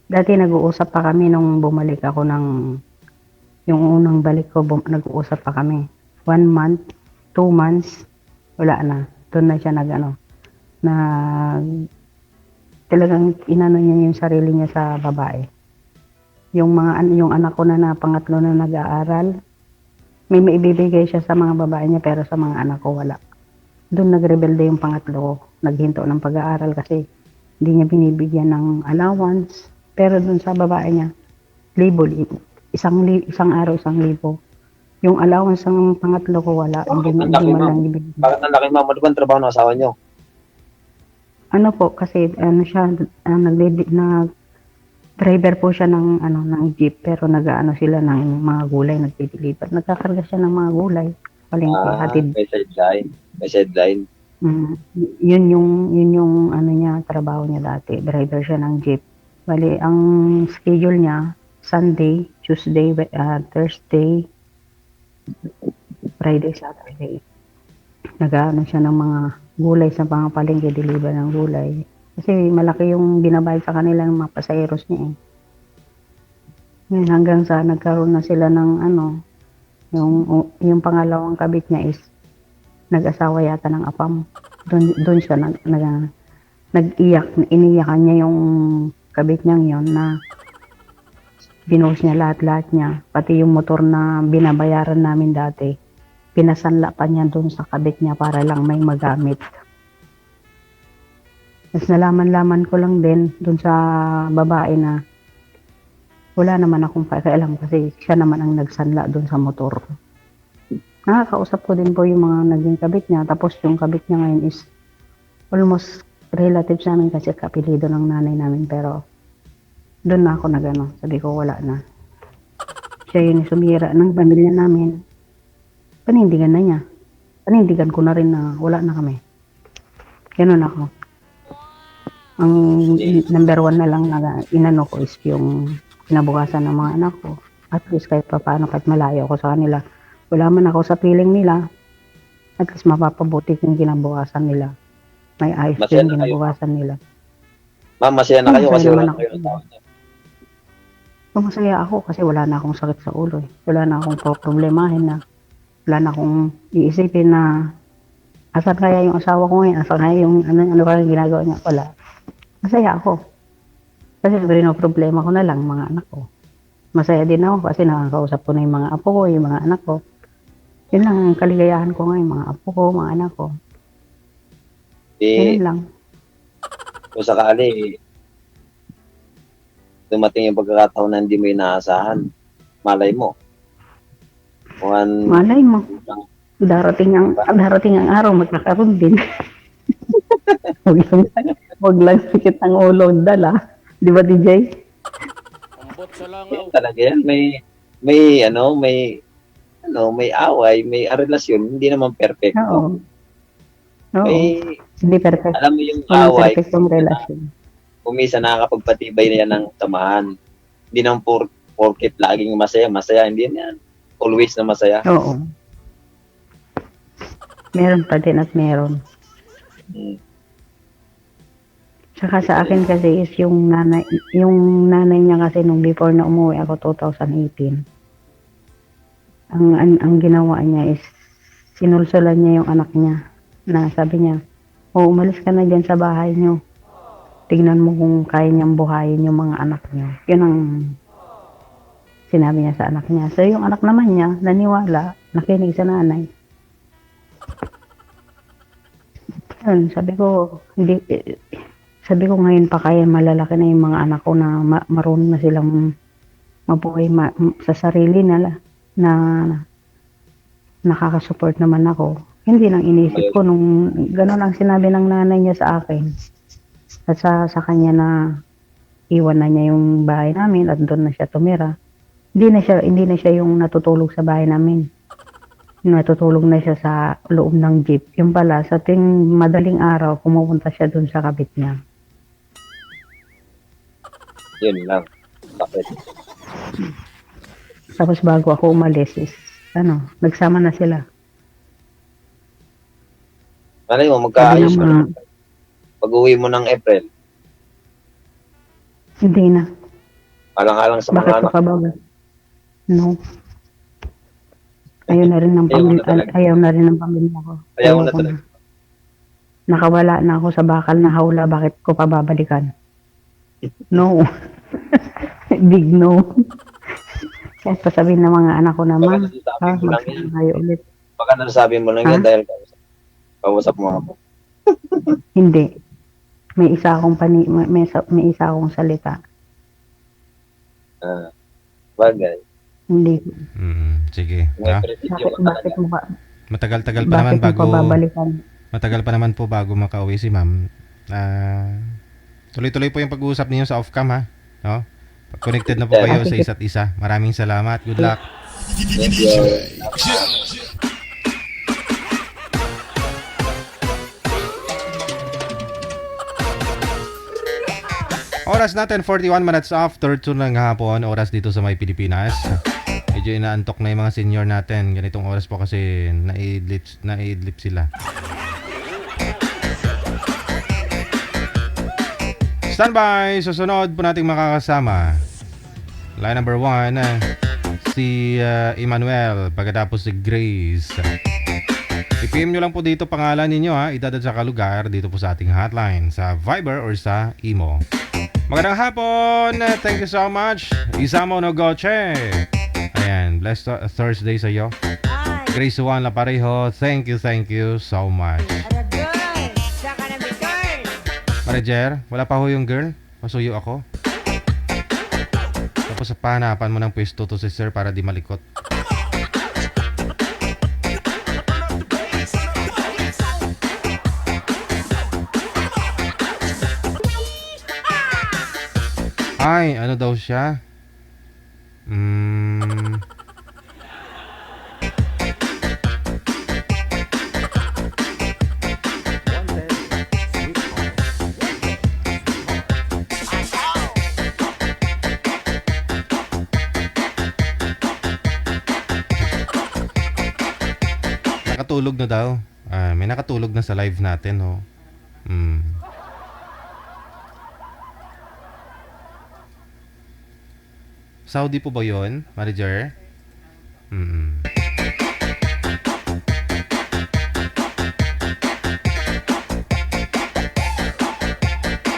Dati nag-uusap pa kami nung bumalik ako yung unang balik ko, nag-uusap pa kami. 1 month, 2 months, wala na. Doon na siya talagang inano niya yung sarili niya sa babae. Yung anak ko na pangatlo na nag-aaral, may maibibigay siya sa mga babae niya pero sa mga anak ko wala. Doon nagrebelde yung pangatlo ko. Naghinto ng pag-aaral kasi hindi niya binibigyan ng allowance. Pero doon sa babae niya, isang araw, 1,000. Yung allowance ng pangatlo ko wala. Hindi Ang laki, man ma'am. lang ibigay. Bakit ang laki, ma'am? Ano ba ang trabaho ng asawa niyo? Ano po, kasi ano siya, driver po siya ng jeep, pero nag-ano sila ng mga gulay, nagdi-deliver. Nagkakarga siya ng mga gulay. Palengke, hatid. May sideline. May sideline. Yun yung ano niya, trabaho niya dati. Driver siya ng jeep. Bali, ang schedule niya, Sunday, Tuesday, Thursday, Friday, Saturday. Nag-ano siya ng mga gulay sa mga palengke, deliver ng gulay. Kasi malaki yung binabayad sa kanila ng mga pasayeros niya eh. Ngayon, hanggang sa nagkaroon na sila ng ano, yung pangalawang kabit niya is nag-asawa yata ng apam. Doon siya nag-iyak, iniyakan niya yung kabit niyang yon na binuhos niya lahat-lahat niya. Pati yung motor na binabayaran namin dati, pinasanla pa niya doon sa kabit niya para lang may magamit. Tapos nalaman-laman ko lang din doon sa babae na wala naman akong pakialam kasi siya naman ang nagsanla doon sa motor. Nakakausap ko din po yung mga naging kabit niya. Tapos yung kabit niya ngayon is almost relative sa amin kasi kapilido ng nanay namin. Pero doon na ako nagano. Sabi ko wala na. Siya yung sumira ng pamilya namin. Panindigan na niya. Panindigan ko na rin na wala na kami. Ganun ako. Ang number one na lang na inano ko is yung kinabukasan ng mga anak ko. At least kahit paano, kahit malayo ako sa kanila, wala man ako sa piling nila, at least mapapabuti yung kinabukasan nila. May ayos Masaya yung na kayo. kinabukasan nila. Ma'am, masaya na kayo Masaya kasi wala naman na ako. kayo ng tao niya. Masaya ako kasi wala na akong sakit sa ulo. Wala na akong problemahin na. Wala na akong iisipin na asan kaya yung asawa ko ngayon, asan kaya yung ano kaya yung ginagawa niya. Wala. Masaya ako. Kasi problema ko na lang mga anak ko. Masaya din ako kasi nakakausap ko na yung mga apo ko, yung mga anak ko. Yun lang ang kaligayahan ko ngayon, mga apo ko, mga anak ko. Yun lang. Kung sakali, dumating yung pagkakataon na hindi mo inaasahan, malay mo. Malay mo. Darating ang araw, magkakaroon din. Huwag lang sikit ang ulo dala. Di ba, DJ? Talaga yan, may away, may relasyon, hindi naman perfect. Oo. Oo. Hindi perfect. Alam mo yung Walang away, perfect yung relasyon. kumisa nakakapagpatibay na yan ng samahan. Hindi nang porket laging masaya, hindi yan. Always na masaya. Oo. Meron pa din at meron. Tsaka sa akin kasi is yung nanay niya kasi nung before na umuwi ako 2018. Ang ginawa niya is sinulsulan niya yung anak niya. Na sabi niya, umalis ka na dyan sa bahay niyo. Tignan mo kung kaya niyang buhayin yung mga anak niyo. Yun ang sinabi niya sa anak niya. So yung anak naman niya, naniwala, nakinig sa nanay. Yun, sabi ko ngayon pa kaya malalaki na yung mga anak ko na marunong na silang mabuhay sa sarili na nakakasupport naman ako. Hindi lang inisip ko nung gano'n ang sinabi ng nanay niya sa akin at sa kanya na iwan na niya yung bahay namin at doon na siya tumira. Hindi na siya yung natutulog sa bahay namin. Natutulog na siya sa loob ng jeep. Yung pala, sa ting madaling araw, pumupunta siya doon sa kabit niya. Yun lang. Bakit? Tapos bago ako umalis is, nagsama na sila. Malay mo, magkaayos mo na. Pag-uwi mo ng April, Hindi na. alang-alang sa Bakit mga pa anak. ka ba? No. Ayaw na rin ng pamilya ko. Ayaw na talaga. Nakawala na ako sa bakal na hawla, bakit ko pa babalikan? No. Big no. Kahit pa sabihin ng mga anak ko na, Baka "Ma, nasasabi mo lang yan. magsimba tayo ulit." Baka nasasabi mo lang yan dahil kausap mo ako. Hindi. May isa akong may isa akong salita. Bagay. Hindi. Sige. May Ah, prinsipyo ka Bakit talaga. mo ba? matagal-tagal pa naman Bakit mo pa babalikan? matagal pa naman po bago makauwi si ma'am. Tuloy-tuloy po yung pag-uusap ninyo sa off-cam, ha? No? Connected na po kayo sa isa't isa. Maraming salamat. Good luck. Oras natin 41 minutes after 2 ng hapon. Oras dito sa may Pilipinas. Medyo inaantok na yung mga senior natin. Ganitong oras po kasi naidlip sila. Standby! Susunod po nating makakasama. Line number 1, si Emmanuel. Pagkatapos si Grace. I-PM nyo lang po dito pangalan ninyo, ha. Edad at saka lugar dito po sa ating hotline. Sa Viber or sa Imo. Magandang hapon! Thank you so much. Isamo no Goche. Ayan. Blessed Thursday sa iyo. Grace Juan La Parejo. Thank you so much. Manager, wala pa ho yung girl. Masuyo ako. Tapos sa pahanapan mo ng pwesto to si sir para di malikot. Ay, ano daw siya? Wanted, sweetheart. Nakatulog na daw. May nakatulog na sa live natin, no? Saudi po ba yun, manager?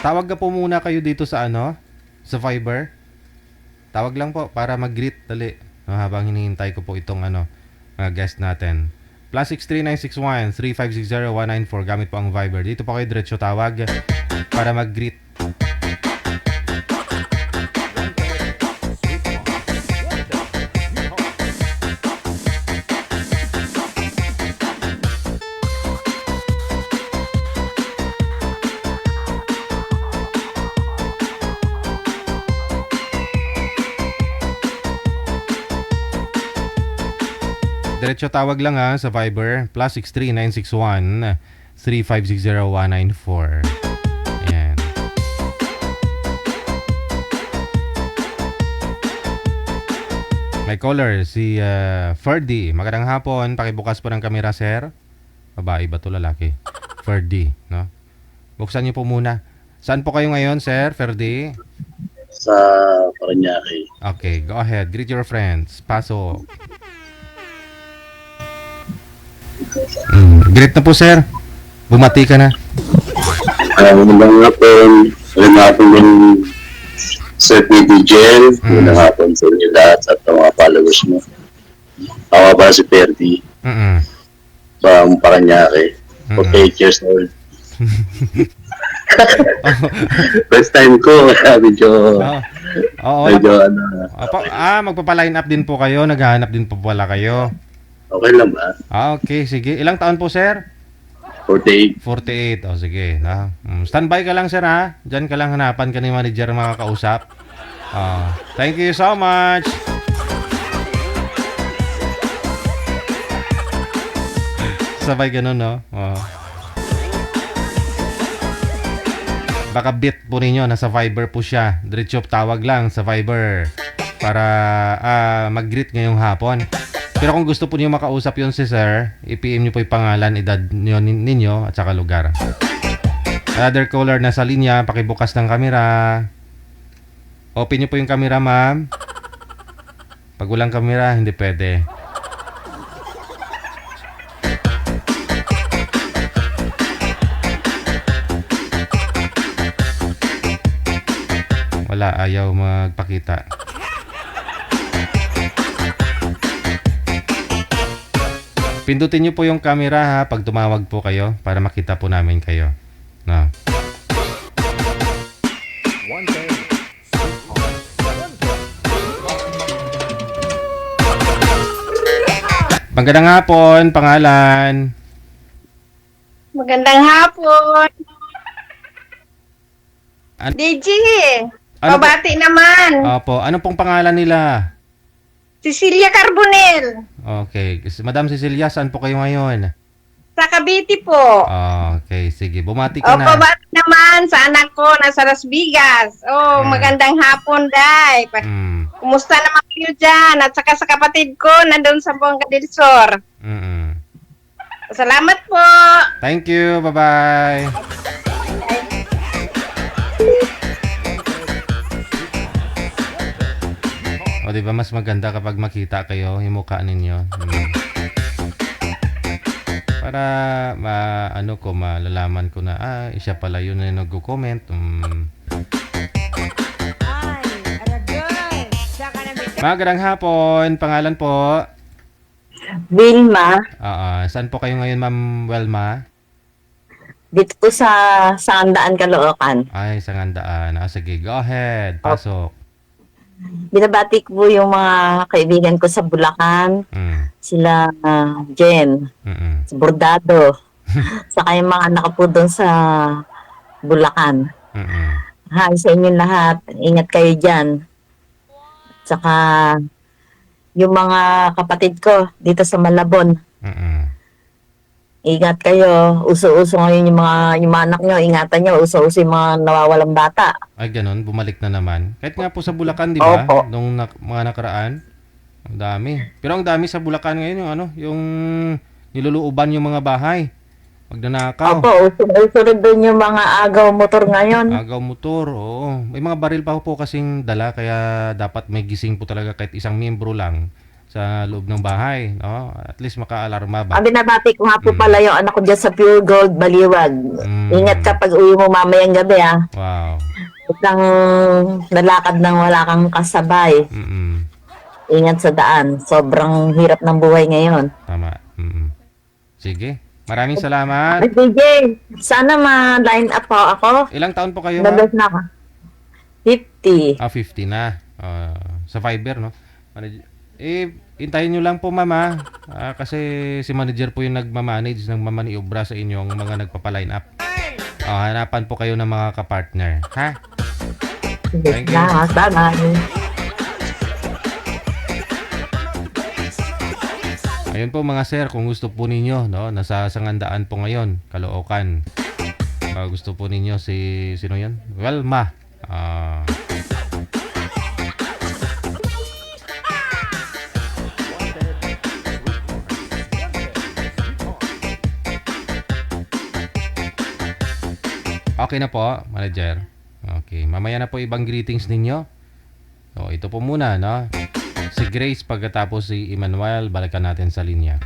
Tawag ka po muna kayo dito sa ano? Sa Viber. Tawag lang po para mag-greet dali. No, habang hinihintay ko po itong ano, mga guest natin. +63961 3560 194 gamit po ang Viber. Dito po kayo diretso tawag para mag-greet. Diretso tawag lang ha sa Viber. +63961 3560 194. Ayan. May caller, si Ferdy. Magandang hapon. Pakibukas po ng kamera, sir. Babae ba to, lalaki? Ferdy, no? Buksan niyo po muna. Saan po kayo ngayon, sir, Ferdy? Sa Paranaque. Okay, go ahead. Greet your friends. Pasok. Greet na po, sir. Bumati ka na. Magandang hapon. Magandang hapon din Sir P.D. Jel. Magandang hapon sa inyo lahat at mga followers mo. Ako ba si Perdi? From Paranaque. 48 years old. First time ko. Medyo magpapa-line up din po kayo. Naghahanap din po pala kayo. Okay lang ba? Okay, sige. Ilang taon po, sir? 48. 48. O, sige. Standby ka lang, sir, ha? Diyan ka lang hanapan ka ni manager makakausap. Thank you so much. Sabay ganun, no? Baka bit po ninyo, nasa Viber po siya. Diretso tawag lang sa Viber para mag-greet ngayong hapon. Pero kung gusto po niyo makausap yon si sir, i-PM niyo po yung pangalan, edad ninyo at saka lugar. Another caller na sa linya, pakibukas ng kamera. Open niyo po yung kamera, ma'am. Pag walang kamera, hindi pwede. Wala, ayaw magpakita. Pindutin niyo po yung camera ha pag tumawag po kayo para makita po namin kayo. No. Wanted, sweetheart. Magandang hapon, pangalan. Magandang hapon. An- DJ, Ano po- pabati naman. Opo, ano pong pangalan nila? Cecilia Carbonel. Okay, Madam Cecilia, saan po kayo ngayon? Sa Cavite po. Okay, sige, bumati ka na. pabati naman sa anak ko nasa Las Vegas. Magandang hapon, Day. Mm, Kumusta naman kayo dyan? At saka sa kapatid ko, nandun sa Bongga del Sur. mm. Salamat po. Thank you, bye-bye. O, di ba mas maganda kapag makita kayo yung mukha ninyo? Para malalaman ko na, siya pala yun na nag-comment. Magandang hapon, pangalan po? Vilma, Saan po kayo ngayon, Ma'am Welma? dito po sa Sandaan, Caloocan. Ay, Sangandaan. Sige, go ahead. Pasok. Binabati ko po yung mga kaibigan ko sa Bulacan, sila Jen, sa Bordado, saka yung mga anak ko po doon sa Bulacan. Hi sa inyong lahat. Ingat kayo dyan. Saka yung mga kapatid ko dito sa Malabon. Ingat kayo. Uso-uso ngayon yung mga anak nyo. Ingatan nyo. Uso-uso yung mga nawawalang bata. Ay, ganun. Bumalik na naman. Kahit nga po sa Bulacan, di ba? Opo. Nung mga nakaraan. Ang dami. Pero ang dami sa Bulacan ngayon yung niluluuban yung mga bahay. Magnanakaw. Opo. Uso rin doon yung mga agaw motor ngayon. Agaw motor, oo. May mga baril pa po kasing dala. Kaya dapat may gising po talaga kahit isang miyembro lang sa loob ng bahay, no? At least maka-alarma ba? Ang binabati ko nga po pala yung anak ko dyan sa Pure Gold, Baliwag. Ingat ka pag uwi mo mamayang gabi, ha? Wow. Isang nalakad ng wala kang kasabay. Ingat sa daan. Sobrang hirap ng buhay ngayon. Tama. Sige. Maraming salamat. DJ, sana ma-line up po ako. Ilang taon po kayo, Nabas na ako. 50. 50 na. Sa Fiverr, no? Hintayin nyo lang po, mama. Kasi si manager po yung nagmamanage ng mamaniobra sa inyong mga nagpapaline up. Hanapan po kayo ng mga kapartner. Ha? Thank you. Bye-bye. Ayun po mga sir, kung gusto po ninyo, no? Nasa Sangandaan po ngayon, Caloocan. Gusto po ninyo sino yan? Welma. Okay na po, manager. Okay, mamaya na po ibang greetings ninyo. So, ito po muna, no? Si Grace pagkatapos si Emmanuel, balikan natin sa linya.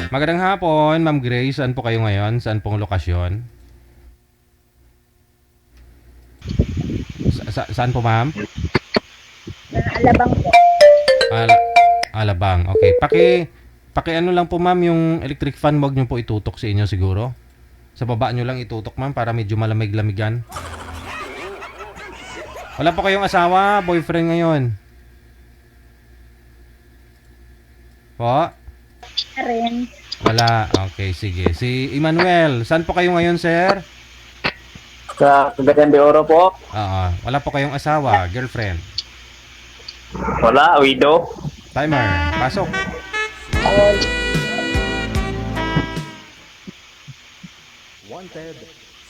Magandang hapon, Ma'am Grace. Saan po kayo ngayon? Saan pong lokasyon? Saan po, ma'am? Alabang po. Alabang. Okay. Paki ano lang po, ma'am, yung electric fan, wag nyo po itutok sa inyo siguro. Sa baba nyo lang itutok, ma'am, para medyo malamig-lamigan. Wala po kayong asawa, boyfriend ngayon? Po? Rin. Wala. Okay, sige. Si Emmanuel, saan po kayo ngayon, sir? Sa Cagayan de Oro po. Wala po kayong asawa, girlfriend? Wala, widow. Timer, pasok. Wanted,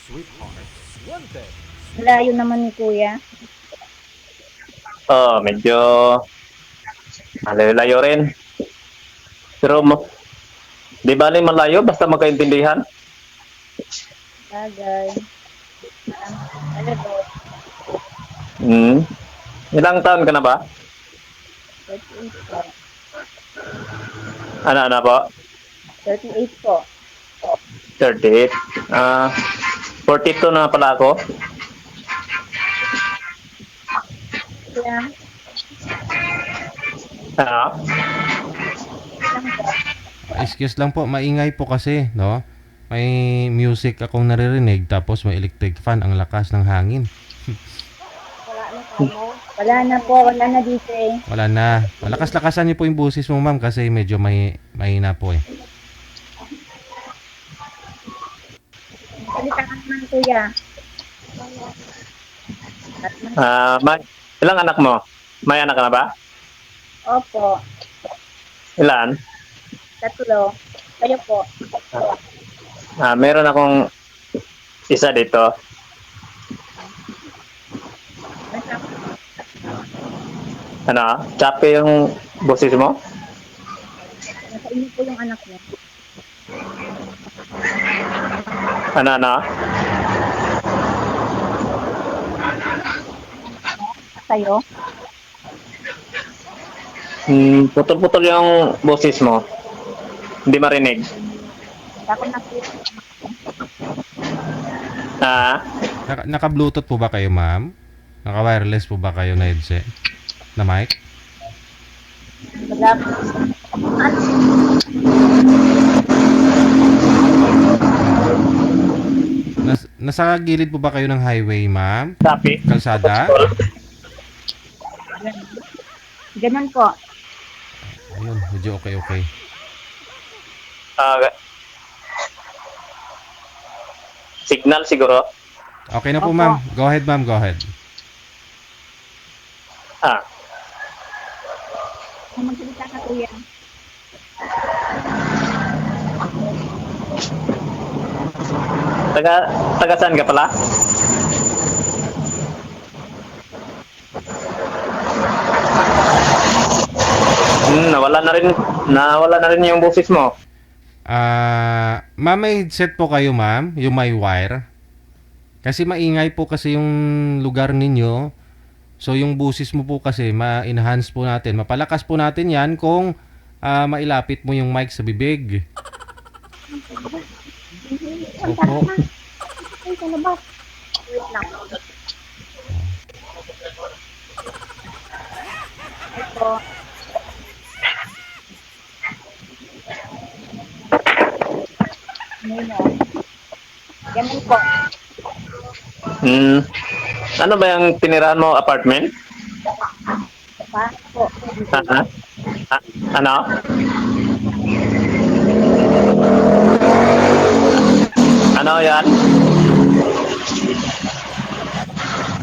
sweetheart. Wanted. Layo naman ni Kuya. Medyo malayo rin. Pero di bali malayo basta magkaintindihan. Bagay. Ilang taon ka na ba? 38 po. Ano po? 38 po. 38. 42 na pala ako. Kaya, Ano? Excuse lang po, maingay po kasi, no? May music akong naririnig tapos may electric fan, ang lakas ng hangin. wala na po, wala na DJ. Wala na. Malakas-lakasan niyo po yung boses mo, ma'am, kasi medyo mahina po eh. Salita ka naman, kuya. Ilang anak mo? May anak ka na ba? Opo, Ilan? 3. Kayo po. Meron akong isa dito. Ano? Choppy yung boses mo? Nasa inyo po yung anak niya. Ano? Kayo? Putol-putol yung boses mo. Hindi marinig. Ako nakita. Naka-Bluetooth po ba kayo, ma'am? Naka-wireless po ba kayo na headset? Na mic? Wala po. Nasa gilid po ba kayo ng highway, ma'am? Choppy. Kalsada? Ganun po. Ayun, medyo okay. Signal siguro. Okay na po, ma'am. Go ahead, ma'am. Go ahead. Kung magsalita ka, kuya. Taga saan ka pala? Nawala na rin yung boses mo. Ma'am, may headset po kayo, ma'am? Yung may wire? Kasi maingay po kasi yung lugar ninyo. So, yung boses mo po kasi, ma-enhance po natin. Mapalakas po natin yan kung mailapit mo yung mic sa bibig. Opo. Wait lang. Ito. Ganun po. Ano ba yung tinirahan mo apartment? Pa po. Ano? Ano yan?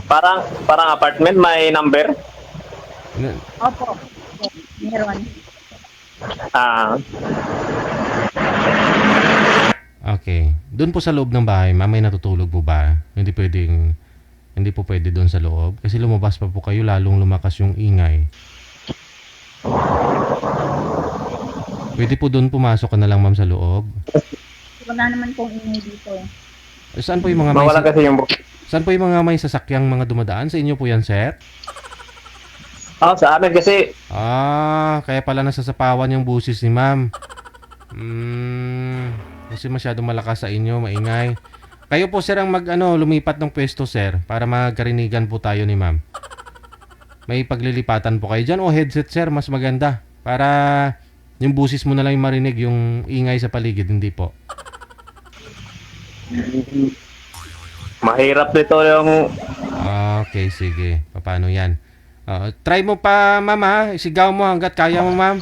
Parang apartment, may number? Opo. Meron. Okay. Doon po sa loob ng bahay, ma'am, may natutulog po ba? Hindi po pwede doon sa loob. Kasi lumabas pa po kayo, lalong lumakas yung ingay. Pwede po doon pumasok ka na lang, ma'am, sa loob. Wala naman pong ingay dito. Saan po yung mga Saan po yung mga may sasakyang mga dumadaan? Sa inyo po yan, sir? Sa amin kasi. Kaya pala nasasapawan yung busis ni ma'am. Kasi masyadong malakas sa inyo, maingay. Kayo po, sir, ang lumipat ng pwesto, sir, para magkarinigan po tayo ni ma'am. May paglilipatan po kayo dyan o headset, sir, mas maganda. Para yung busis mo na lang yung marinig, yung ingay sa paligid, hindi po. Mahirap dito yung... Okay, sige. Paano yan? Try mo pa, ma'am, ha? Sigaw mo hanggat kaya mo, ma'am.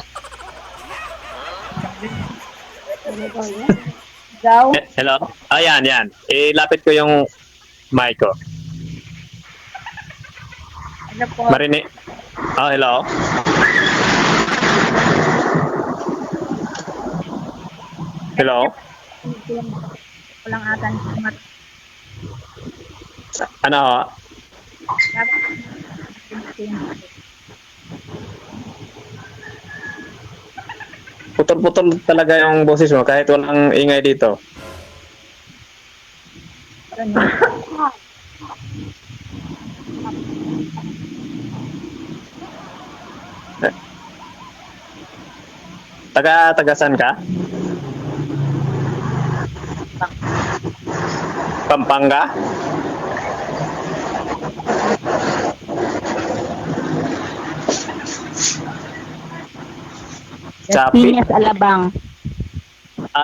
Sigaw? Hello? Yan. Ilapit ko yung mic ko. Ano po? Marinig. Hello? Hello? Walang atan. Ano ho? Putol-putol talaga yung boses mo kahit walang ingay dito. Taga saan ka? Pampanga? Chapi? Piñas Alabang.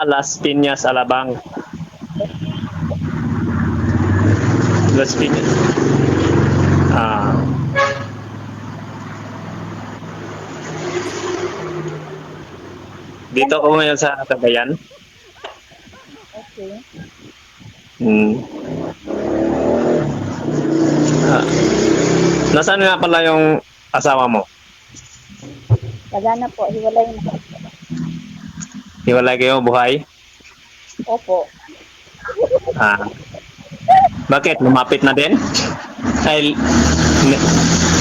Las Piñas, Alabang. Las Piñas. Dito ako ngayon sa Cagayan. Okay. Nasaan nga pala yung asawa mo? Tagana po, hiwalay na. Hiwalay kayo buhay? Opo. Bakit? Lumapit na din? Ay,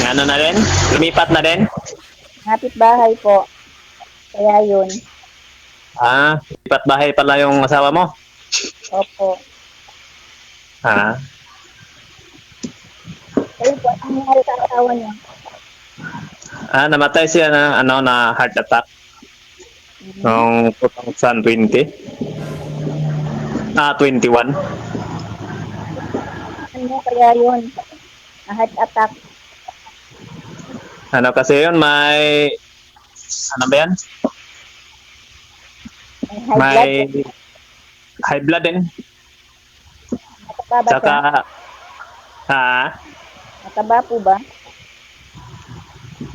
ano na din? Lumipat na din? Ngapit bahay po. Kaya yun. Lipat bahay pala yung asawa mo? Opo. Kayo po, ang nangyari sa asawa niya? Namatay siya na heart attack. Noong 2020. 21. Ano kaya yun? Heart attack. Ano kasi yun, may... Ano ba yan? May high blood din. Mataba ba Saka... Mataba po ba?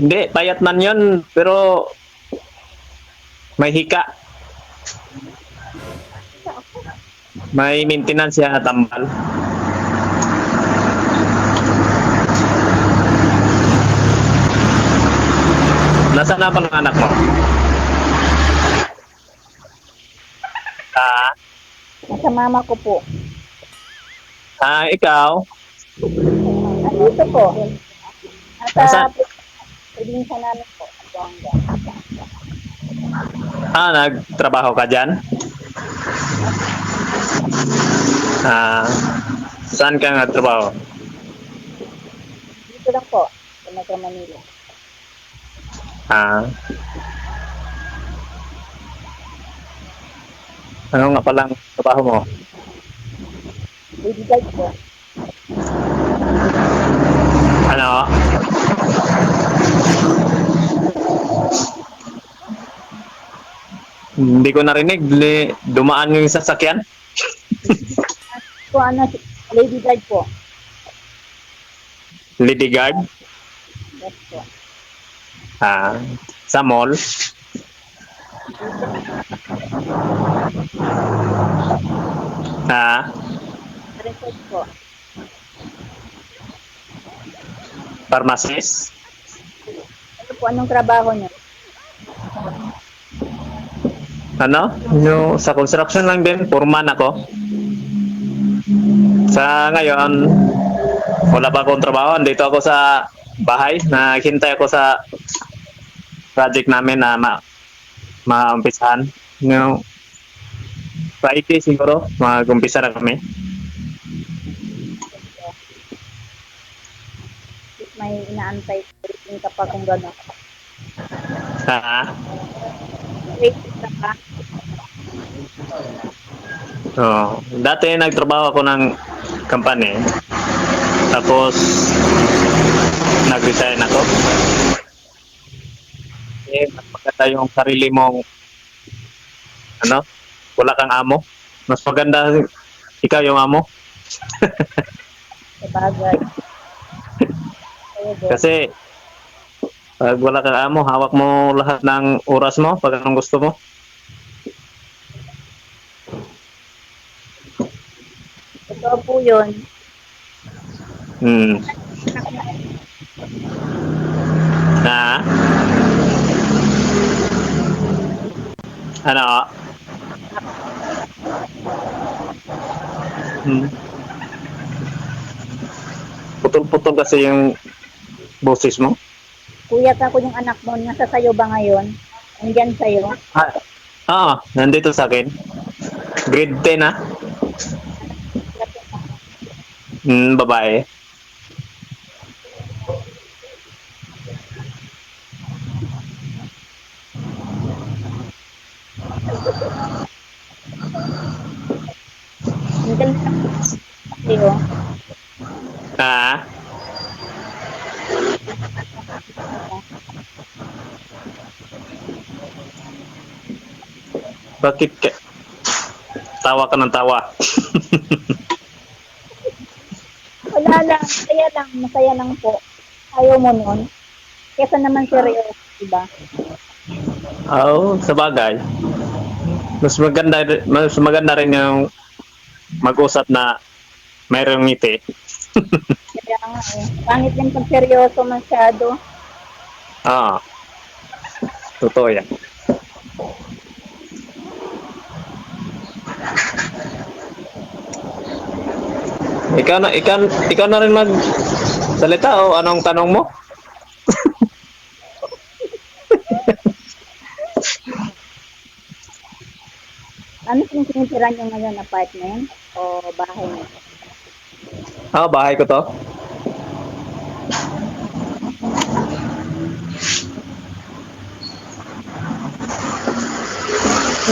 Hindi, payat man yun, pero... May hika. May maintenance siya na tambal. Nasaan na pala ang anak mo? Sa mama ko po. Ikaw? Dito po. Nasaan? Probinsya namin po. Nagtrabaho ka dyan? Saan ka nagtrabaho? Dito lang po. Sa Metro Manila. Ano nga palang trabaho mo? Baby guide po. Ano? Hindi ko narinig. Dumaan yung sasakyan? Po, lady guide po. Lady guard? Yes po. Sa mall? Resort po. Pharmacist? Ano po, anong trabaho niyo? Sa construction lang din. Foreman ako. Sa ngayon, wala pa akong trabaho. Dito ako sa bahay. Naghintay ako sa project namin na maumpisahan. Friday siguro, mag-umpisa na kami. May inaantay waiting ka pa kung gano'n. Waiting ka pa? Dati nagtrabaho ako ng company. Tapos nag-resign ako. Mas maganda yung sarili mong wala kang amo. Mas maganda ikaw yung amo. Sabagay. Kasi pag wala kang amo, hawak mo lahat ng oras mo pag anong gusto mo. Totoo po yun. Ano? Putol-putol kasi yung boses mo. Kuya ka ko yung anak mo, nasa sayo ba ngayon? Nandyan sa'yo? Nandito sa akin. Grade 10 babae. Ah, bakit ka? Tawa ka ng tawa. Wala lang, masaya lang po. Ayaw mo nun. Kesa naman seryoso, diba? Oo, sa bagay. Mas maganda rin yung mag-usap na mayroong ngiti. Kaya nga eh. Pangit din pag seryoso masyado. Ah, totoo yan. Ikaw na rin magsalita o anong tanong mo? Ano kung sinitira nyo ngayon, apartment o bahay nyo? Ah, bahay ko to.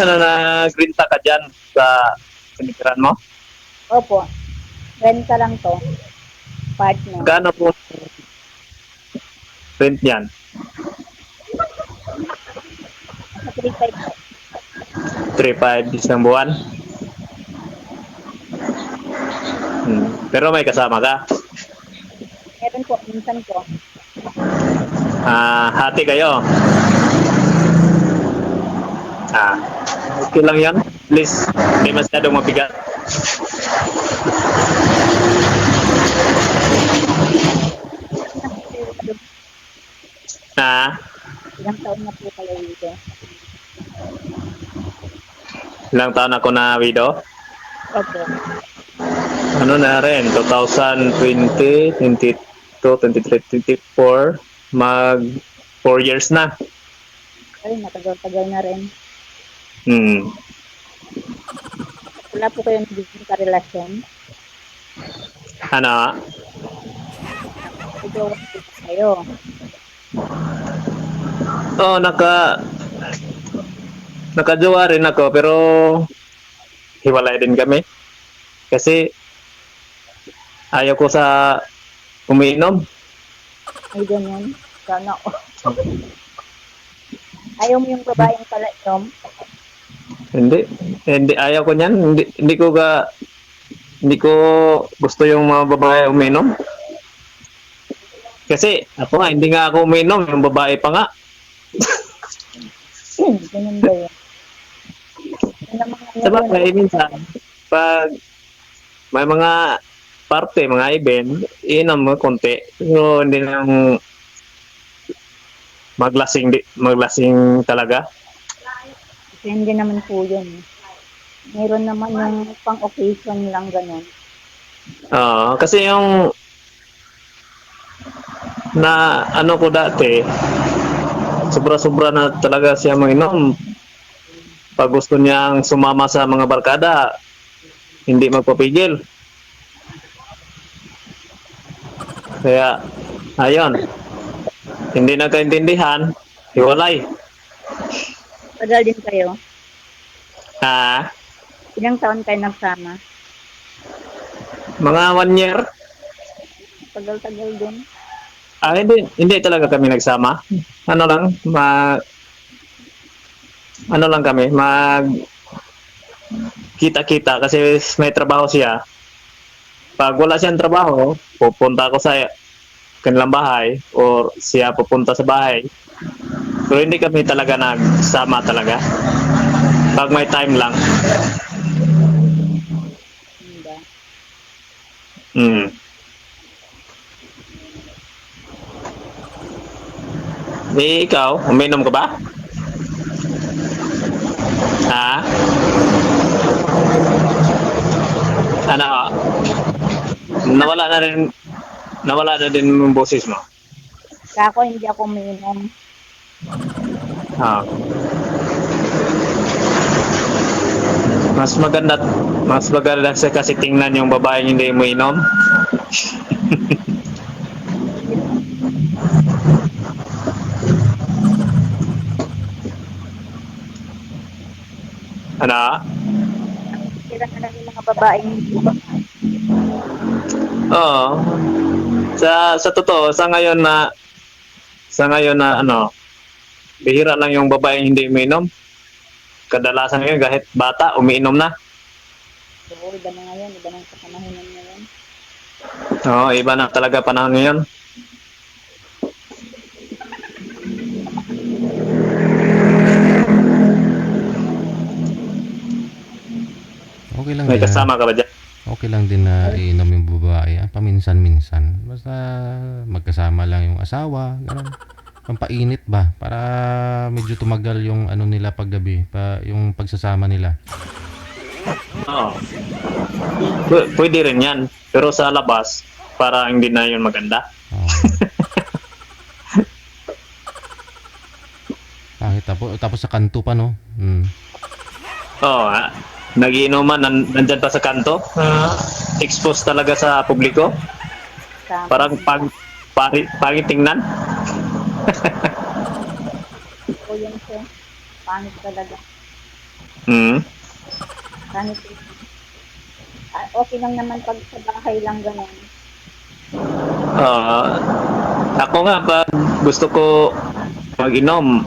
Ano na grinta ka dyan sa sinitiran mo? Opo. Renta lang to. Apartment. Gaano po rent yan? Sa 3-5 po. 3-5 isang buwan? Pero may kasama ka? Meron po, minsan po. Ah, hati kayo? Ah, okay lang yan. Please, hindi masyadong mabigat. Ah, Ilang taon na po kayo dito? ilang taon ako na widow? Opo. Ano na rin, 2020, 22, 23, 24, mag 4 years na. Ay, matagal-tagal na rin. Wala po kayo nagiging karelasyon? Ano? Ikaw po kayo. Oo, nakajowa rin ako, pero hiwalay din kami. Kasi ayaw ko sa umiinom. Ay, ganyan. Sana o. Ayaw mo yung babaeng pala inom? Hindi ayaw ko niyan. Hindi ko gusto yung mga babae umiinom. Kasi ako nga, hindi nga ako umiinom, yung babae pa nga. Ganyan ba yun? Sa bagay, minsan, pag may mga parte, mga event, iinom mo konti. Pero hindi nang maglasing talaga. Depende naman po yun. Meron naman yung pang-occasion lang ganun. Oo, kasi yung na ano ko dati, sobra-sobra na talaga siya manginom. Pag gusto niyang sumama sa mga barkada, hindi magpapigil. Kaya, ayun. Hindi nagkaintindihan, hiwalay. Tagal din kayo? Ah, Ilang taon kayo nagsama? mga 1 year. Tagal-tagal din. Ah, hindi talaga kami nagsama. Ano lang, ano lang kami, kita-kita kasi may trabaho siya. Pag wala siyang trabaho, pupunta ako sa kanilang bahay or siya pupunta sa bahay. Pero hindi kami talaga nagsama talaga. Pag may time lang. Ikaw, uminom ka ba? Ha? Ano? Nawala na din yung boses mo. Kako, hindi ako umiinom. Ah. Mas maganda sa kasi tingnan yung babaeng hindi mo inom. Ano? Sila na lang yung mga babaeng Oo. Sa totoo, sa ngayon na ano, bihira lang yung babaeng hindi umiinom. Kadalasan ngayon kahit bata umiinom na. Oo, iba na ngayon, iba na sa panahon ngayon. Oo, iba na talaga panahon ngayon. Okay lang May din. kasama ka ba dyan? Okay lang din na iinom yung babae. Paminsan-minsan. Basta magkasama lang yung asawa. Ganun. Pampainit ba? Para medyo tumagal yung ano nila paggabi. Yung pagsasama nila. Oo. Pwede rin yan. Pero sa labas, para hindi na yun maganda. Bakit? Tapos sa kanto pa, no? Oo. Nagiinuman, nandyan pa sa kanto. Exposed talaga sa publiko. Parang pangit tingnan. Oo, yan siya. Pangit talaga. Pangit. Okay lang naman pag sa bahay lang gano'n. Ako nga, pag gusto ko mag-inom,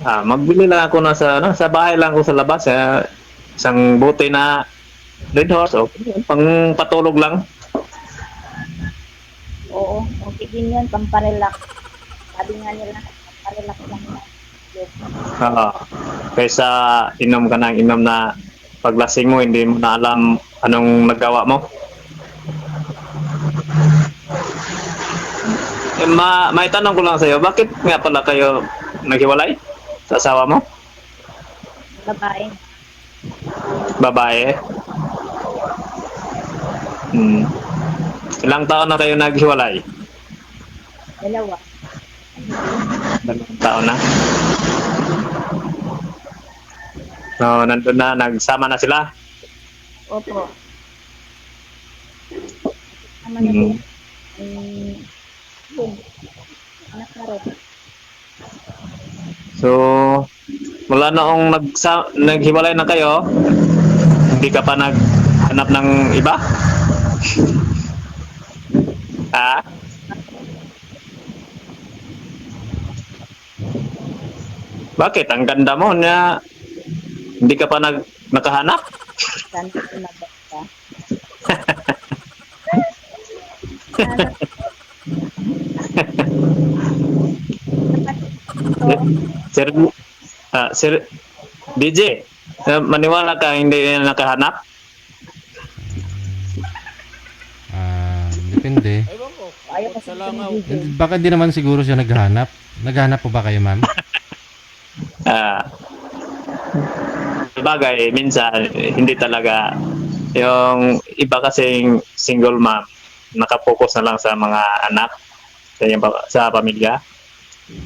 magbili lang ako sa bahay lang ako sa labas. Isang bote na Red Horse, pang patulog lang. Oo, okay din yan, pamparelax. Sabi nga nila, pamparelax lang yan. Kaysa inom ka ng inom na paglasing mo, hindi mo na alam anong nagawa mo. May tanong ko lang sa'yo, bakit nga pala kayo naghiwalay sa asawa mo? Babae. Babae? Ilang taon na kayo naghiwalay? 2. 2 taon na? So, nandun na, nagsama na sila? Opo. Sama na din. Yun. Anak na rin. So, mula noong naghiwalay na kayo, hindi ka pa naghanap ng iba? Bakit? Ang ganda mo na hindi ka pa nakahanap? Sana ko na ba? Sir DJ, maniwala ka hindi na nakahanap? Depende. Ayaw kasi Baka di naman siguro siya naghahanap. Naghahanap po ba kayo, ma'am? Bagay, minsan hindi talaga. Yung iba kasing single mom, nakapokus na lang sa mga anak, sa pamilya.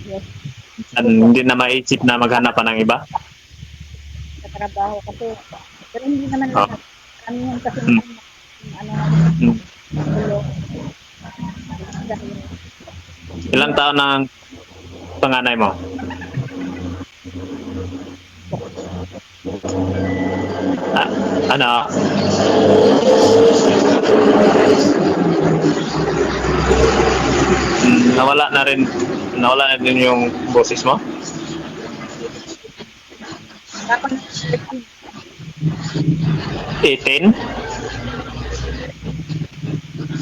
Yes. Hindi na maisip na maghanap pa ng iba. Sa trabaho kasi. Pero hindi naman lahat. Kami yan kasi Ilang taon ang panganay mo? Ano? Nawala na din yung boses mo? Kapag 18?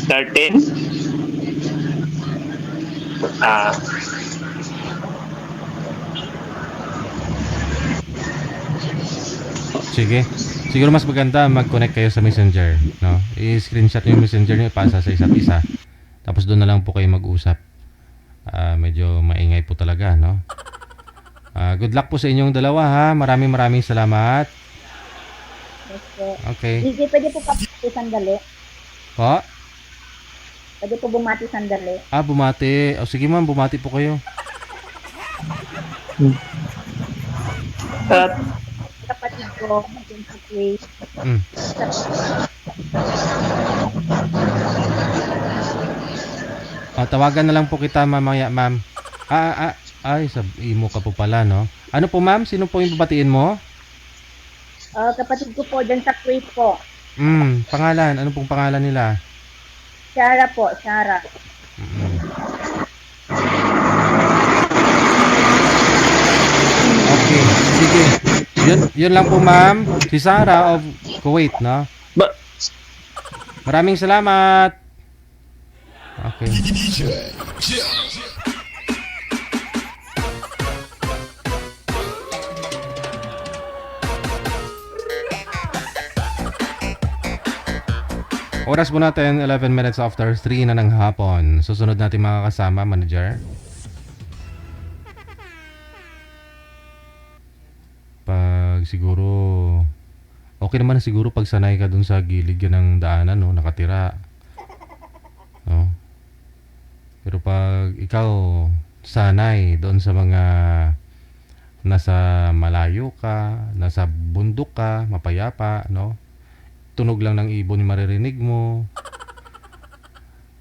13? Sige. Siguro mas maganda mag-connect kayo sa Messenger, no? I-screenshot yung Messenger niyo, ipasa sa isa't isa. Tapos doon na lang po kayo mag-usap. Medyo maingay po talaga, no? Good luck po sa inyong dalawa, ha? Maraming salamat. Okay. Hindi, pwede po bumati sandali. Po? Pwede po bumati sandali. Bumati. Sige ma'am, bumati po kayo. Kapatid ko, maging sa place. Tawagan na lang po kita mamaya, ma'am. Ay, imo ka po pala, no? Ano po, ma'am? Sino po yung babatiin mo? Kapatid ko po, dyan sa Kuwait po. Pangalan. Ano pong pangalan nila? Shara po, Shara. Okay, sige. Yun lang po, ma'am. Si Sarah of Kuwait, no? Maraming salamat. Okay. Oras po natin, 11 minutes after 3 na ng hapon. Susunod natin mga kasama, manager. Pag siguro, okay naman na siguro pag sanay ka dun sa gilid yun ng daanan, no? Nakatira. No? Pero pag ikaw sanay doon sa mga nasa malayo ka, nasa bundok ka, mapayapa, no? Tunog lang ng ibon yung maririnig mo.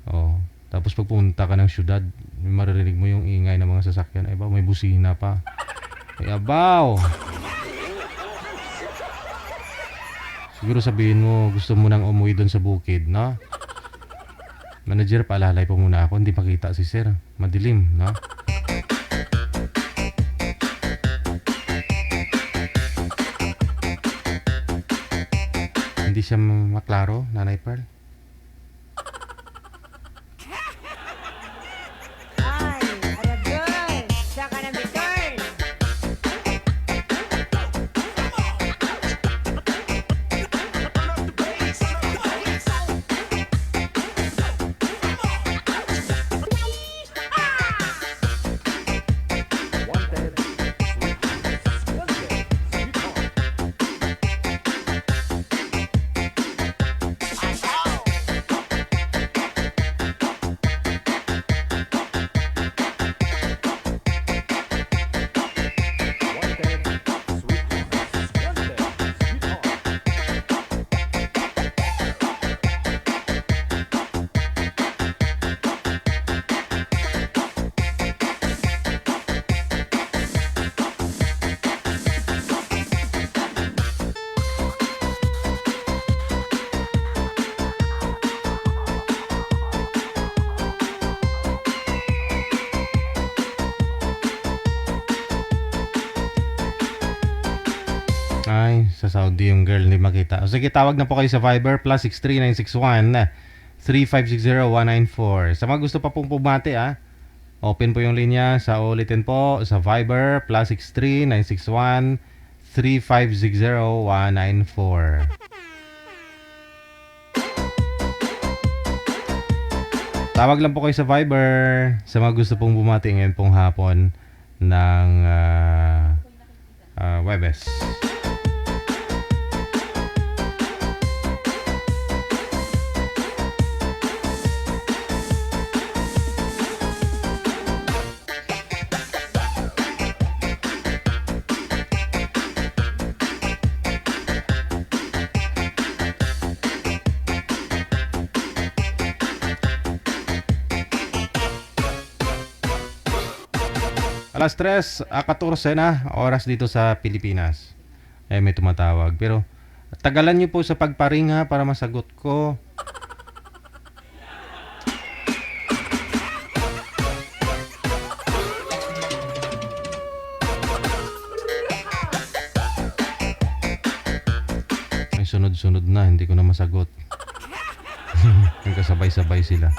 Oh, tapos pag pumunta ka ng syudad, maririnig mo yung ingay ng mga sasakyan. Ay ba, may busina pa. Ay abaw. Siguro sabihin mo, gusto mo nang umuwi doon sa bukid, no? Manager, paalalay po muna ako. Hindi makita si sir. Madilim, no? Hindi siya maklaro, Nanay Pearl. Ay, sa Saudi yung girl hindi makita. O sige, tawag na po kayo sa Viber plus 63961 3560-194. Sa mga gusto pa pong pumati, open po yung linya. Sa ulitin po, sa Viber plus 63961 3560-194. Tawag lang po kayo sa Viber sa mga gusto pong bumati ngayon pong hapon ng Webes. Alas 3:14 na oras dito sa Pilipinas. May tumatawag. Pero tagalan niyo po sa pagparing para masagot ko. May sunod-sunod na, hindi ko na masagot. Yung kasabay-sabay sila.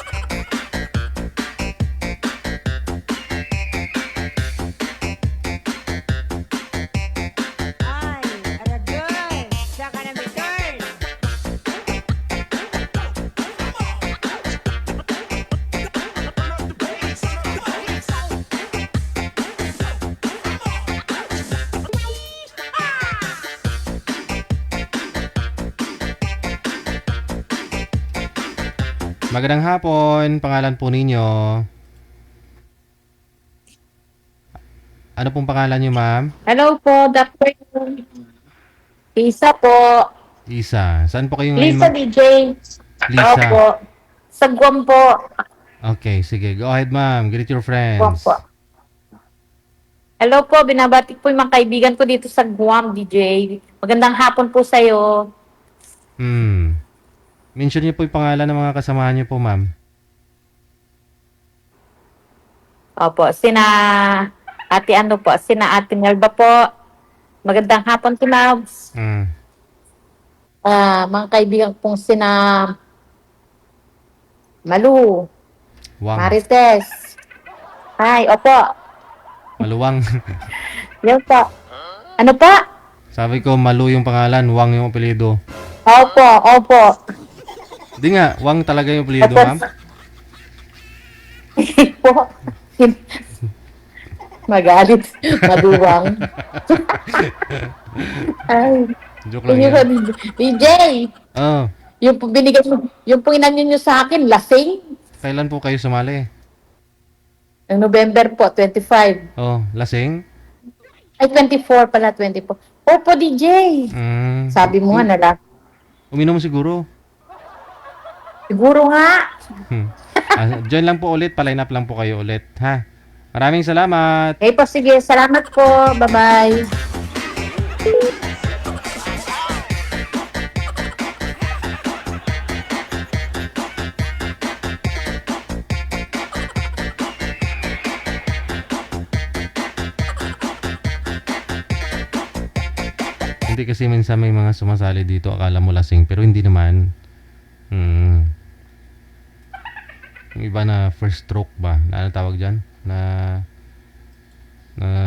Magandang hapon. Pangalan po ninyo? Ano pong pangalan niyo, ma'am? Hello po, Dr. Isa po. Isa. Saan po kayo ngayon? Lisa DJ. Lisa. Opo. Sa Guam po. Okay, sige. Go ahead, ma'am. Greet your Guam friends. po. Hello po, binabati po yung mga kaibigan ko dito sa, Guam, DJ. Magandang hapon po sa'yo. Mention niyo po yung pangalan ng mga kasamahan niyo po, ma'am. Opo, sina Ate Melba po. Magandang hapon, Tinabs. Mga kaibigan pong sina Malu, Wang. Marites. Hi, opo. Maluwang. Yan po. Ano pa? Sabi ko, Malu yung pangalan, Wang yung apelyido. Opo. Hindi nga, Wang talaga yung apelyido, Opo. ma'am. Po. Magalit. Maluwang. Ay. Joke lang yan. DJ, Oh, yung po binigay mo, yung po inanin nyo sa akin, lasing. kailan po kayo sumali? Ang November po, 25. Oh, lasing? Ay, 24 pala, 24. Opo, DJ. Sabi mo nga, Uminom siguro. Siguro nga. Join lang po ulit, paline up lang po kayo ulit, ha? Maraming salamat. Okay po, sige. Salamat po. Bye-bye. Hindi kasi minsan may mga sumasali dito, akala mo lasing, pero hindi naman. Yung iba na first stroke ba? Na ano tawag dyan? Na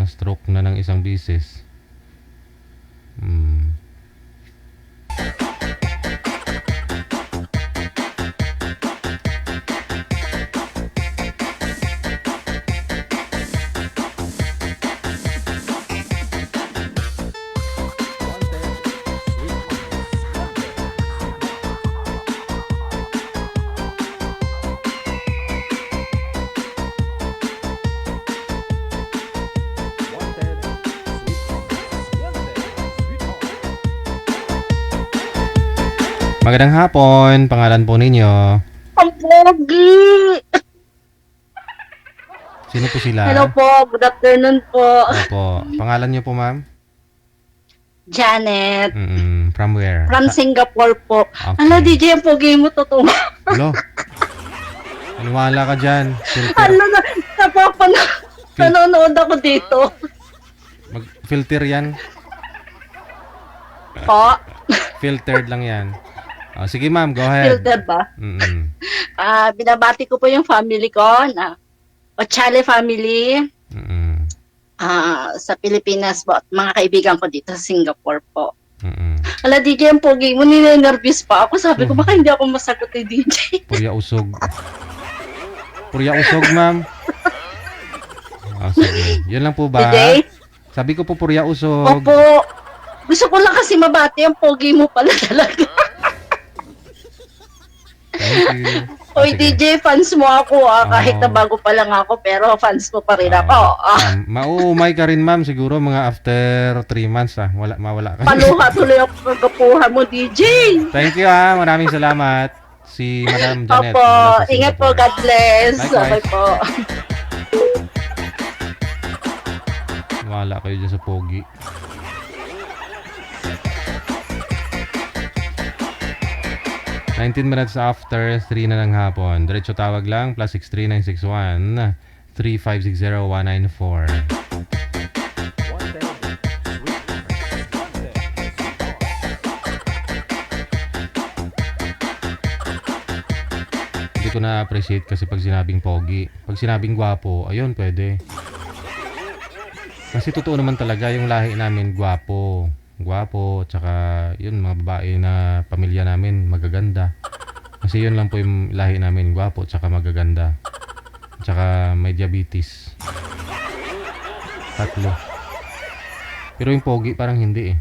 stroke na ng isang bisis. Magandang hapon, pangalan po ninyo. Ang pogi! Sino po sila? Hello po, good afternoon po. Opo. Pangalan niyo po, ma'am? Janet. From where? From Singapore po. Okay. Ano, DJ, ang pogi mo, totoo. Hello? Maniwala ka dyan. Ano na, nanonood ako dito. Filter yan. Po? Filtered lang yan. Sige ma'am, go ahead. Filter ba? Binabati ko po yung family ko na Ochale family. Sa Pilipinas po at mga kaibigan ko dito sa Singapore po. Ala, DJ, ang pogi mo, ninenervous pa ako. Sabi ko, baka hindi ako masagot ni DJ. Purya usog. Purya usog, ma'am. Sige. Yun lang po ba? DJ? Sabi ko po purya usog. Opo. Gusto ko lang kasi mabati, ang pogi mo pala talaga. Thank you. Oy, DJ, fans mo ako kahit na bago pa lang ako, pero fans mo pa rin ako. Mauumay ka rin ma'am, siguro mga after 3 months mawala ka. Paluha tuloy ang kagapuhan mo, DJ. Thank you maraming salamat. Si Madam Janet. Opo, ingat po, God bless. Likewise. Bye po. Wala kayo dyan sa pogi. (19 minutes after 3 na ng hapon. Diretso tawag lang, +63 961 3560 194. Hindi ko na-appreciate kasi pag sinabing pogi. Pag sinabing gwapo, ayun, pwede. Kasi totoo naman talaga yung lahi namin gwapo. Gwapo, tsaka yun, mga babae na pamilya namin, magaganda. Kasi yun lang po yung lahi namin, gwapo, tsaka magaganda. Tsaka may diabetes. 3. Pero yung pogi parang hindi eh.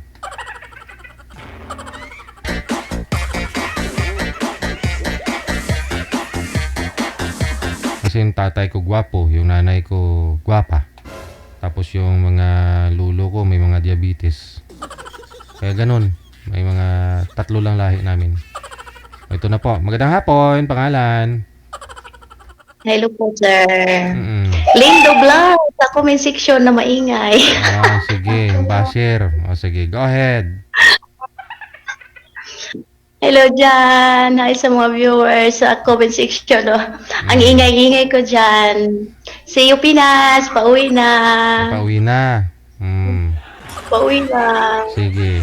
Kasi yung tatay ko gwapo, yung nanay ko gwapa. Tapos yung mga lulo ko may mga diabetes. Kaya ganun. May mga 3 lang lahi namin. Ito na po. Magandang hapon. Pangalan? Hello po, sir. Lindo Blanc. Sa comment section na maingay. Sige. Basher. Sige. Go ahead. Hello dyan. Hi sa mga viewers sa comment section. Oh. Ang ingay-ingay ko dyan. See you, Pinas. Pauwi na. Pauwi na. Pauwi na. Sige.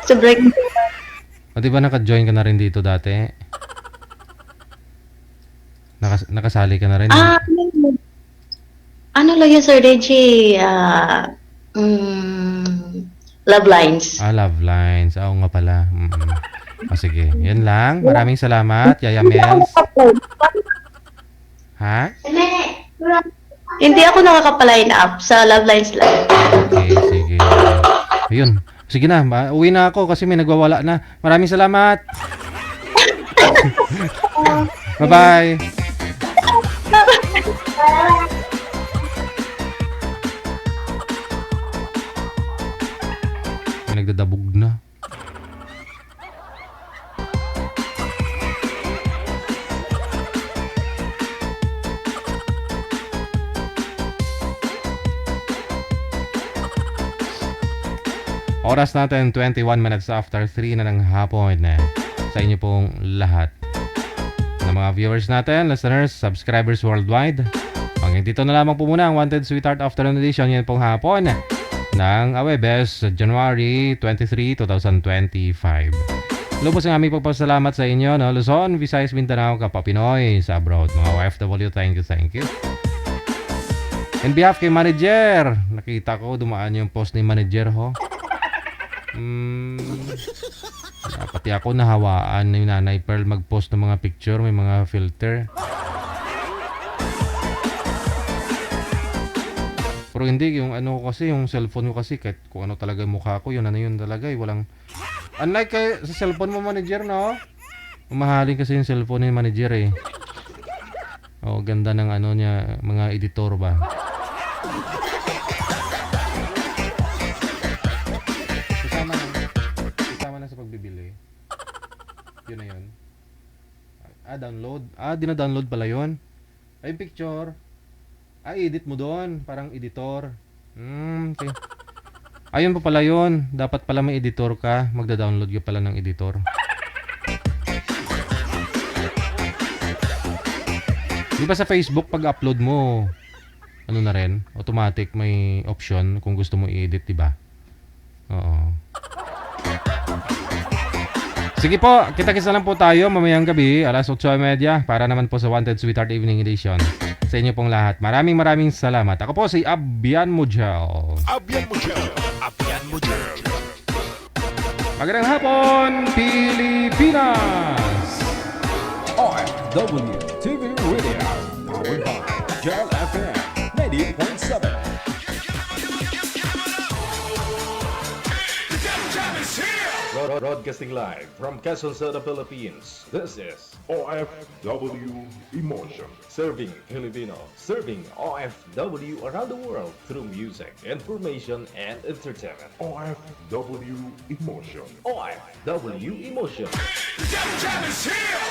Sobrang... O di ba naka-join ka na rin dito dati? Nakasali ka na rin? Ano lang yan, Sir Reggie? Love Lines. Love Lines. Oo nga pala. O sige, yan lang. Maraming salamat, Yaya Mels. Ha? Hindi ako nakaka-line up sa Love Lines lang. Okay, sige. Ayun. Sige na, uwi na ako kasi may nagwawala na. Maraming salamat. Bye-bye. May nagdadabog na. Oras natin 21 minutes after 3 na ng hapon sa inyo pong lahat ng mga viewers natin, listeners, subscribers worldwide. Hanggang dito na lamang po muna ang Wanted Sweetheart Afternoon Edition yan pong hapon ng Webes, January 23, 2025. Lubos ang aming pagpasalamat sa inyo, no? Luzon, Visayas, Mindanao, Kapwa Pinoy, sa abroad, mga OFW, thank you. In behalf kay manager, nakita ko dumaan yung post ni manager ho. Pati ako nahawaan na yung Nanay Pearl mag-post ng mga picture, may mga filter. Pero hindi, yung ano ko kasi, yung cellphone ko kasi, kahit kung ano talaga yung mukha ko, yun talaga eh, walang... Unlike kay, sa cellphone mo manager, no? Umahalin kasi yung cellphone ni manager eh. Oh, ganda ng ano niya, mga editor ba? Kasama na sa pagbibili. Yun na yun. Download. Dina-download pala yun. Ay, picture. Edit mo doon. Parang editor. Okay. Ayun pa pala yun. Dapat pala may editor ka. Magda-download ka pala ng editor. Di ba sa Facebook, pag-upload mo, ano na rin, automatic may option kung gusto mo i-edit, di ba? Oo. Sige po, kita-kits na lang po tayo mamayang gabi, alas 8:30, para naman po sa Wanted Sweetheart Evening Edition. Sa inyo pong lahat. Maraming salamat. Ako po si Abian Mujel. Abian Mujel. Abian Mujel. Magandang hapon, Pilipinas! OFW TV Radio, powered by Gel FM 90.7. Broadcasting live from Quezon City, Philippines. This is OFW Emotion. Serving Filipino, serving OFW around the world through music, information, and entertainment. OFW Emotion. OFW Emotion. Jam is here!